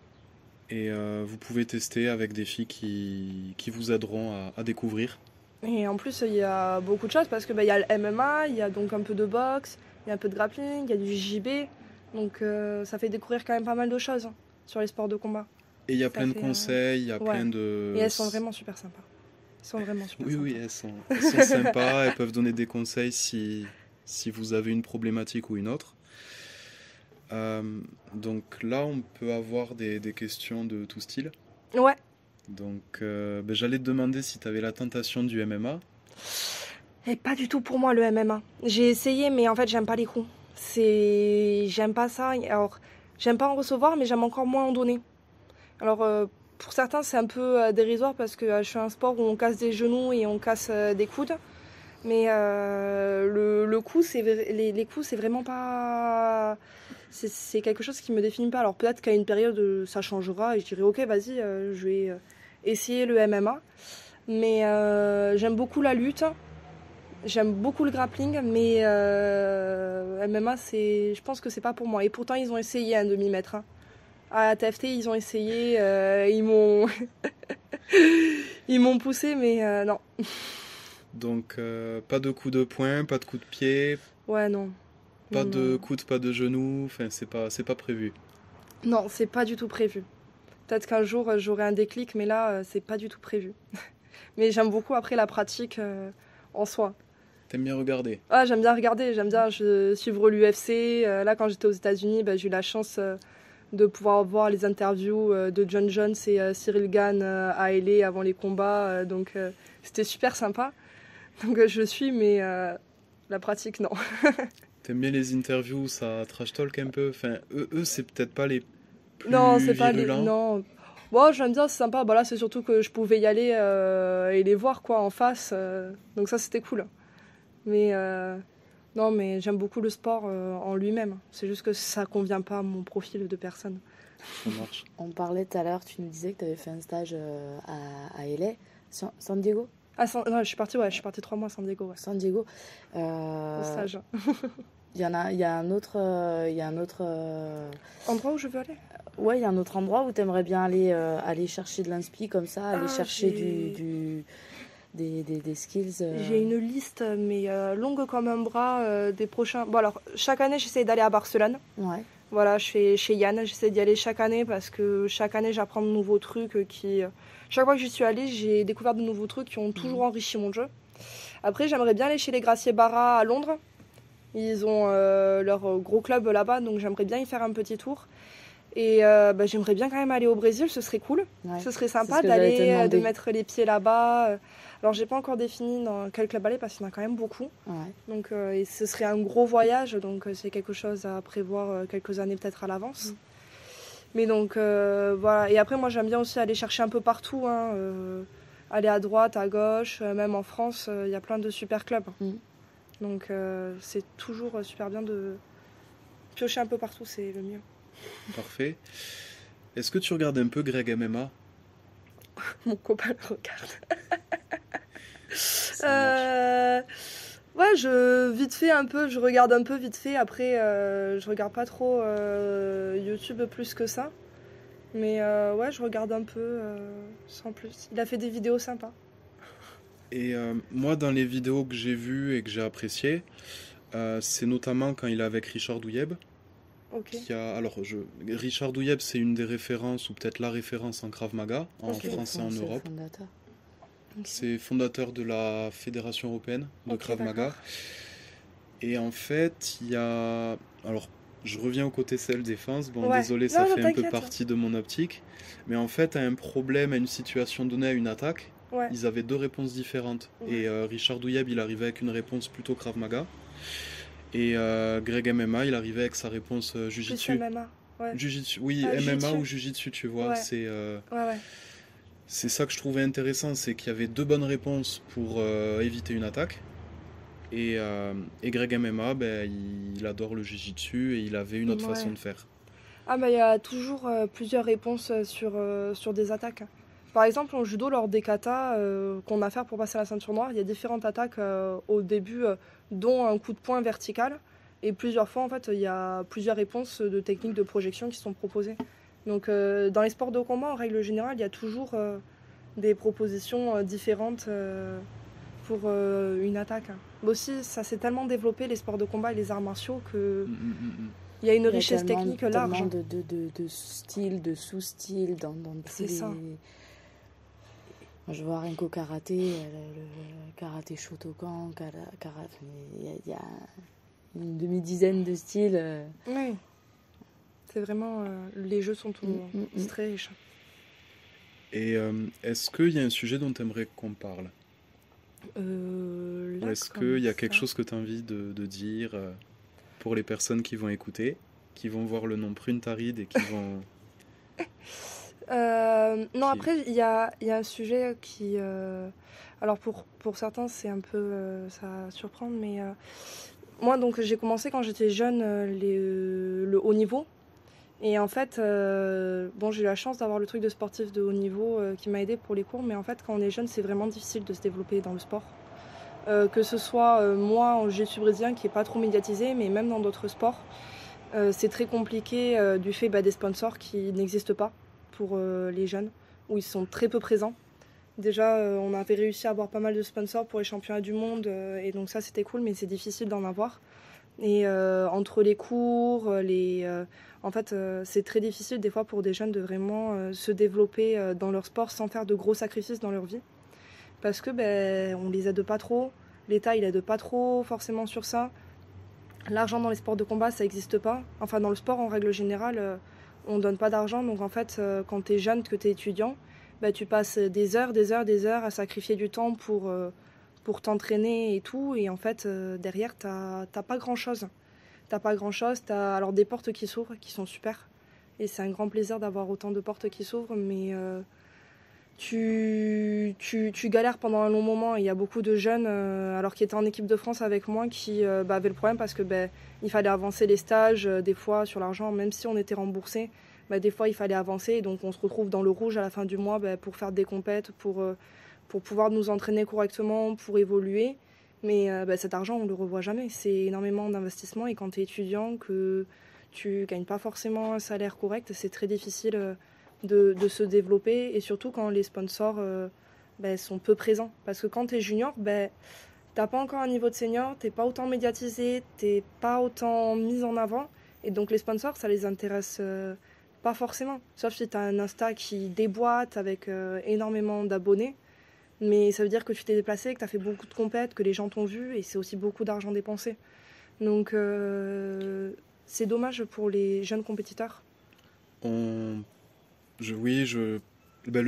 Et vous pouvez tester avec des filles qui vous aideront à découvrir. Et en plus, il y a beaucoup de choses parce qu'il y a le MMA, il y a donc un peu de boxe, il y a un peu de grappling, il y a du JB. Donc ça fait découvrir quand même pas mal de choses sur les sports de combat. Et il y a plein de conseils, il y a plein de... Et elles sont vraiment super sympas. Oui, elles sont sympas, elles peuvent donner des conseils si vous avez une problématique ou une autre. Donc là, on peut avoir des questions de tout style. Ouais. Donc, j'allais te demander si tu avais la tentation du MMA. Et pas du tout pour moi le MMA. J'ai essayé, mais en fait, j'aime pas les coups. J'aime pas ça. Alors, j'aime pas en recevoir, mais j'aime encore moins en donner. Alors, pour certains, c'est un peu dérisoire parce que je fais un sport où on casse des genoux et on casse des coudes. Mais le coup, les coups, c'est vraiment pas... C'est quelque chose qui me définit pas. Alors peut-être qu'à une période, ça changera et je dirais ok, vas-y, je vais essayer le MMA. Mais j'aime beaucoup la lutte, j'aime beaucoup le grappling, mais MMA, je pense que c'est pas pour moi. Et pourtant, ils ont essayé un demi-mètre. Hein. À TFT, ils ont essayé, ils m'ont ils m'ont poussé, mais non. Donc, pas de coup de poing, pas de coup de pied. Ouais, non. Pas de coude, pas de genou, enfin c'est pas prévu. Non, c'est pas du tout prévu. Peut-être qu'un jour j'aurai un déclic, mais là c'est pas du tout prévu. Mais j'aime beaucoup après la pratique en soi. T'aimes bien regarder ? Ah, j'aime bien regarder, j'aime bien suivre l'UFC. Là quand j'étais aux États-Unis, j'ai eu la chance de pouvoir voir les interviews de John Jones et Cyril Gane à LA avant les combats. Donc c'était super sympa. Donc je suis, mais la pratique non. T'aimes bien les interviews, ça trash talk un peu. Enfin, eux c'est peut-être pas les plus non, c'est pas virulents. Non. Bon, j'aime bien, c'est sympa. Là, c'est surtout que je pouvais y aller et les voir en face. Donc ça, c'était cool. Mais non, mais j'aime beaucoup le sport en lui-même. C'est juste que ça convient pas à mon profil de personne. Ça marche. On parlait tout à l'heure, tu nous disais que tu avais fait un stage à LA, San Diego. Non, je suis partie 3 mois à San Diego. Ouais. San Diego. Au stage. Il y a un autre endroit où je veux aller. Ouais, il y a un autre endroit où tu aimerais bien aller chercher de l'inspi comme ça, aller chercher des skills J'ai une liste, mais longue comme un bras, des prochains... Bon, alors, chaque année, j'essaie d'aller à Barcelone. Ouais. Voilà, je fais chez Yann, j'essaie d'y aller chaque année parce que chaque année, j'apprends de nouveaux trucs qui... Chaque fois que j'y suis allée, j'ai découvert de nouveaux trucs qui ont toujours enrichi mon jeu. Après, j'aimerais bien aller chez les Gracie Barra à Londres. Ils ont leur gros club là-bas, donc j'aimerais bien y faire un petit tour. Et j'aimerais bien quand même aller au Brésil, ce serait cool. Ouais. Ce serait sympa d'aller, de mettre les pieds là-bas. Alors, j'ai pas encore défini dans quel club aller parce qu'il y en a quand même beaucoup. Ouais. Donc, et ce serait un gros voyage, donc c'est quelque chose à prévoir quelques années peut-être à l'avance. Mais donc, voilà. Et après, moi, j'aime bien aussi aller chercher un peu partout. Aller à droite, à gauche, même en France, il y a plein de super clubs. Donc, c'est toujours super bien de piocher un peu partout, c'est le mieux. Parfait. Est-ce que tu regardes un peu Greg MMA? Mon copain le regarde. Ouais, je regarde un peu vite fait. Après, je regarde pas trop YouTube plus que ça. Mais ouais, je regarde un peu sans plus. Il a fait des vidéos sympas. Et moi, dans les vidéos que j'ai vues et que j'ai appréciées, c'est notamment quand il est avec Richard Douyeb. Okay. Richard Douyeb, c'est une des références, ou peut-être la référence en Krav Maga, en France et en Europe. C'est fondateur de la Fédération européenne de Krav Maga. Et en fait, il y a... Alors, je reviens au côté self-défense. Bon, désolé, ça fait un peu partie de mon optique. Mais en fait, à un problème, à une situation donnée, à une attaque, ils avaient deux réponses différentes. Et Richard Douyeb, il arrivait avec une réponse plutôt Krav Maga. Et Greg MMA, il arrivait avec sa réponse Jiu-Jitsu. MMA, ouais. Jiu-Jitsu, oui, MMA Jiu-Jitsu. Ou Jiu-Jitsu, tu vois. C'est ça que je trouvais intéressant, c'est qu'il y avait deux bonnes réponses pour éviter une attaque. Et Greg MMA, il adore le Jiu-Jitsu et il avait une autre façon de faire. Ah, il y a toujours plusieurs réponses sur des attaques. Par exemple, en judo, lors des katas qu'on a à faire pour passer la ceinture noire, il y a différentes attaques au début, dont un coup de poing vertical. Et plusieurs fois, en fait, il y a plusieurs réponses de techniques de projection qui sont proposées. Donc, dans les sports de combat, en règle générale, il y a toujours des propositions différentes pour une attaque. Mais aussi, ça s'est tellement développé, les sports de combat et les arts martiaux, que... Il y a une richesse technique large. Il y a tellement de styles, de sous-styles dans tous les... Ça. Je vois rien qu'au karaté, le karaté Shotokan, il y a une demi-dizaine de styles. Oui. C'est vraiment... les jeux sont très riches. Et est-ce qu'il y a un sujet dont tu aimerais qu'on parle? Ou est-ce qu'il y a quelque chose que tu as envie de dire pour les personnes qui vont écouter, qui vont voir le nom Prune Tarid et qui vont... Non, après, il y a un sujet qui... Alors, pour certains, c'est un peu... ça va surprendre, mais... Moi, donc, j'ai commencé quand j'étais jeune le haut niveau. Et en fait, j'ai eu la chance d'avoir le truc de sportif de haut niveau qui m'a aidé pour les cours. Mais en fait, quand on est jeune, c'est vraiment difficile de se développer dans le sport. Que ce soit moi en jiu-jitsu brésilien qui n'est pas trop médiatisé, mais même dans d'autres sports, c'est très compliqué du fait des sponsors qui n'existent pas pour les jeunes, où ils sont très peu présents. Déjà, on avait réussi à avoir pas mal de sponsors pour les championnats du monde, et donc ça c'était cool, mais c'est difficile d'en avoir. Et entre les cours, en fait, c'est très difficile des fois pour des jeunes de vraiment se développer dans leur sport sans faire de gros sacrifices dans leur vie. Parce que on les aide pas trop, l'État il aide pas trop forcément sur ça. L'argent dans les sports de combat ça n'existe pas. Enfin dans le sport en règle générale on donne pas d'argent, donc en fait quand tu es jeune, que tu es étudiant, tu passes des heures à sacrifier du temps pour t'entraîner et tout, et en fait derrière t'as pas grand chose. T'as alors des portes qui s'ouvrent qui sont super, et c'est un grand plaisir d'avoir autant de portes qui s'ouvrent, mais tu galères pendant un long moment. Il y a beaucoup de jeunes alors qui étaient en équipe de France avec moi qui avaient le problème parce que il fallait avancer les stages des fois sur l'argent, même si on était remboursé, des fois il fallait avancer, et donc on se retrouve dans le rouge à la fin du mois pour faire des compètes, pour pouvoir nous entraîner correctement, pour évoluer, mais cet argent on le revoit jamais. C'est énormément d'investissement, et quand tu es étudiant, que tu gagnes pas forcément un salaire correct, c'est très difficile de se développer, et surtout quand les sponsors sont peu présents. Parce que quand tu es junior, t'as pas encore un niveau de senior, t'es pas autant médiatisé, t'es pas autant mis en avant. Et donc les sponsors, ça les intéresse pas forcément. Sauf si tu as un Insta qui déboîte avec énormément d'abonnés. Mais ça veut dire que tu t'es déplacé, que tu as fait beaucoup de compètes, que les gens t'ont vu, et c'est aussi beaucoup d'argent dépensé. Donc c'est dommage pour les jeunes compétiteurs. Le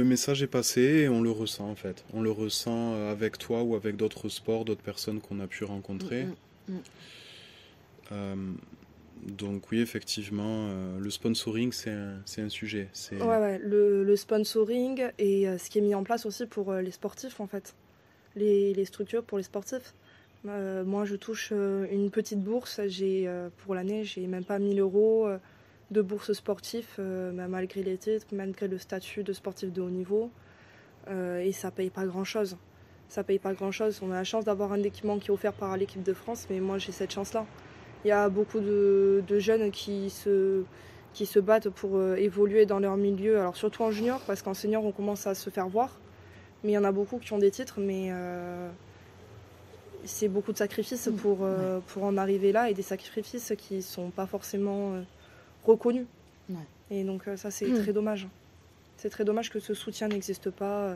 message est passé et on le ressent en fait. On le ressent avec toi ou avec d'autres sports, d'autres personnes qu'on a pu rencontrer. Donc oui, effectivement, le sponsoring, c'est un sujet. Ouais, le sponsoring et ce qui est mis en place aussi pour les sportifs, en fait. Les structures pour les sportifs. Moi, je touche une petite bourse. Pour l'année, j'ai même pas 1 000 euros de bourse sportif, malgré les titres, malgré le statut de sportif de haut niveau. Et ça paye pas grand-chose. Ça paye pas grand-chose. On a la chance d'avoir un équipement qui est offert par l'équipe de France, mais moi, j'ai cette chance-là. Il y a beaucoup de jeunes qui se battent pour évoluer dans leur milieu, alors surtout en junior, parce qu'en senior on commence à se faire voir. Mais il y en a beaucoup qui ont des titres, mais c'est beaucoup de sacrifices pour en arriver là, et des sacrifices qui ne sont pas forcément reconnus. Ouais. Et donc ça c'est très dommage. C'est très dommage que ce soutien n'existe pas.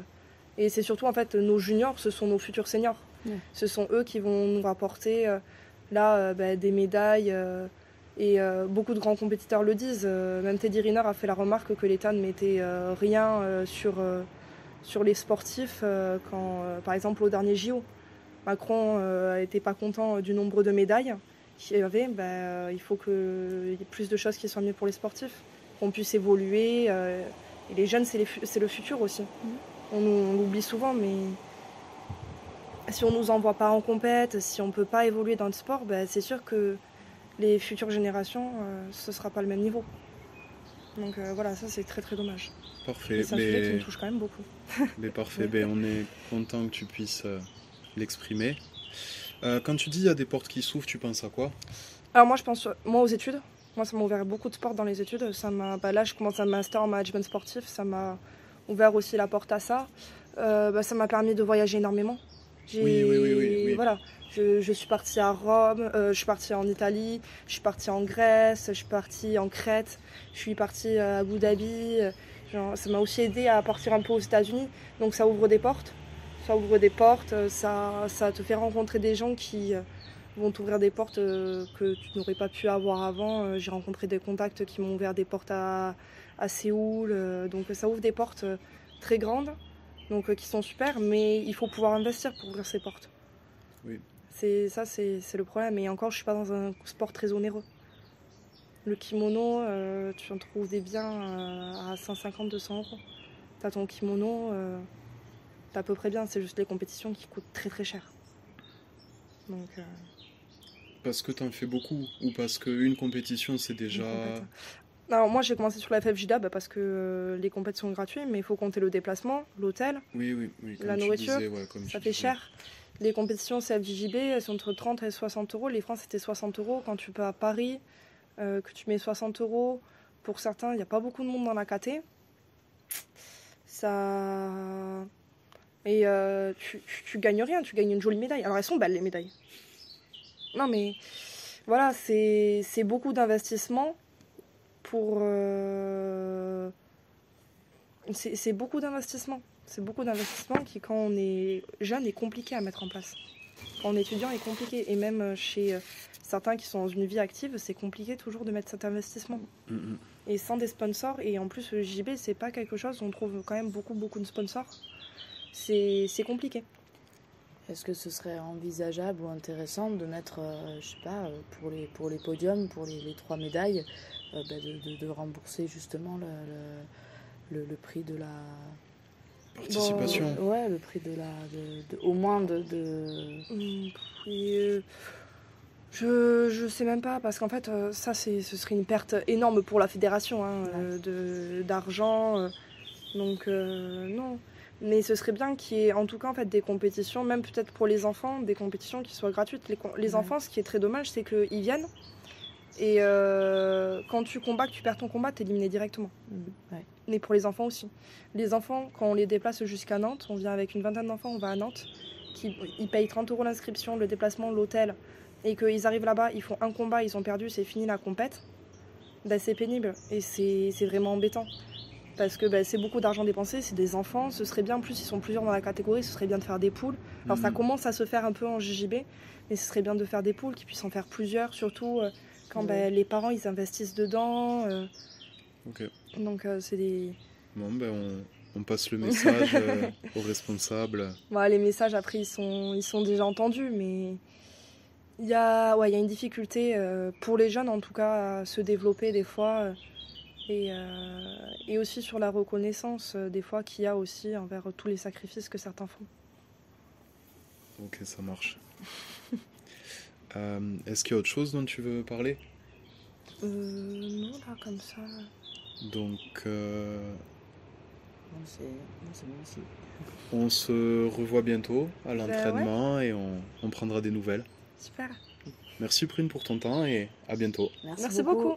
Et c'est surtout en fait nos juniors, ce sont nos futurs seniors. Ouais. Ce sont eux qui vont nous rapporter... des médailles et beaucoup de grands compétiteurs le disent. Même Teddy Riner a fait la remarque que l'État ne mettait rien sur les sportifs quand, par exemple, au dernier JO, Macron n'était pas content du nombre de médailles qu'il y avait. Il faut qu'il y ait plus de choses qui soient mises pour les sportifs, qu'on puisse évoluer. Et les jeunes, c'est le futur aussi. On l'oublie souvent, mais... Si on ne nous envoie pas en compète, si on ne peut pas évoluer dans le sport, c'est sûr que les futures générations, ce ne sera pas le même niveau. Donc voilà, ça c'est très très dommage. Parfait. C'est un sujet qui me touche quand même beaucoup. Mais parfait, on est content que tu puisses l'exprimer. Quand tu dis il y a des portes qui s'ouvrent, tu penses à quoi? Alors moi je pense aux études. Moi ça m'a ouvert beaucoup de sports dans les études. Là je commence un master en management sportif, ça m'a ouvert aussi la porte à ça. Ça m'a permis de voyager énormément. Oui. Voilà, je suis partie à Rome, je suis partie en Italie, je suis partie en Grèce, je suis partie en Crète, je suis partie à Abu Dhabi. Ça m'a aussi aidé à partir un peu aux États-Unis. Donc ça ouvre des portes. Ça te fait rencontrer des gens qui vont t'ouvrir des portes que tu n'aurais pas pu avoir avant. J'ai rencontré des contacts qui m'ont ouvert des portes à Séoul. Donc ça ouvre des portes très grandes. Donc qui sont super, mais il faut pouvoir investir pour ouvrir ces portes. Oui. C'est le problème. Et encore, je suis pas dans un sport très onéreux. Le kimono, tu en trouves des biens à 150-200 euros. T'as ton kimono, t'es à peu près bien. C'est juste les compétitions qui coûtent très très cher. Donc, Parce que t'en fais beaucoup, ou parce qu'une compétition c'est déjà... Alors moi j'ai commencé sur la FFJDA parce que les compétitions sont gratuites, mais il faut compter le déplacement, l'hôtel, la nourriture, ça fait cher. Les compétitions CFJJB, elles sont entre 30 et 60 euros. Les francs c'était 60 euros. Quand tu peux à Paris, que tu mets 60 euros, pour certains il n'y a pas beaucoup de monde dans la KT. Et tu gagnes rien, tu gagnes une jolie médaille. Alors elles sont belles les médailles. Non mais voilà, c'est beaucoup d'investissement. C'est beaucoup d'investissement. C'est beaucoup d'investissement qui, quand on est jeune, est compliqué à mettre en place. Quand on est étudiant, est compliqué. Et même chez certains qui sont dans une vie active, c'est compliqué toujours de mettre cet investissement. Et sans des sponsors, et en plus le JB, c'est pas quelque chose, on trouve quand même beaucoup de sponsors. C'est compliqué. Est-ce que ce serait envisageable ou intéressant de mettre, je sais pas, pour les podiums, pour les 3 médailles, de rembourser justement le prix de la participation? Ouais, le prix au moins je sais même pas, parce qu'en fait ça ce serait une perte énorme pour la fédération d'argent, donc non. Mais ce serait bien qu'il y ait en tout cas en fait des compétitions, même peut-être pour les enfants, des compétitions qui soient gratuites. Les enfants, ce qui est très dommage, c'est qu'ils viennent, Et quand tu combats, que tu perds ton combat, t'es éliminé directement. Ouais. Mais pour les enfants aussi. Les enfants, quand on les déplace jusqu'à Nantes, on vient avec une vingtaine d'enfants, on va à Nantes, ils payent 30 € l'inscription, le déplacement, l'hôtel, et qu'ils arrivent là-bas, ils font un combat, ils ont perdu, c'est fini la compète. Ben, c'est pénible et c'est vraiment embêtant. Parce que ben, c'est beaucoup d'argent dépensé, c'est des enfants, ce serait bien, en plus ils sont plusieurs dans la catégorie, ce serait bien de faire des poules. Alors ça commence à se faire un peu en JJB, mais ce serait bien de faire des poules, qu'ils puissent en faire plusieurs, surtout quand ben, les parents ils investissent dedans. Ok. Donc c'est des... Bon, ben on passe le message aux responsables. Bon, les messages après ils sont déjà entendus, mais il y a une difficulté pour les jeunes en tout cas à se développer des fois. Et aussi sur la reconnaissance des fois qu'il y a aussi envers tous les sacrifices que certains font. Ok, ça marche. Est-ce qu'il y a autre chose dont tu veux parler? Non, là, comme ça. Donc, Non, c'est bon aussi. on se revoit bientôt à l'entraînement ouais. et on prendra des nouvelles. Super. Merci Prune pour ton temps et à bientôt. Merci beaucoup.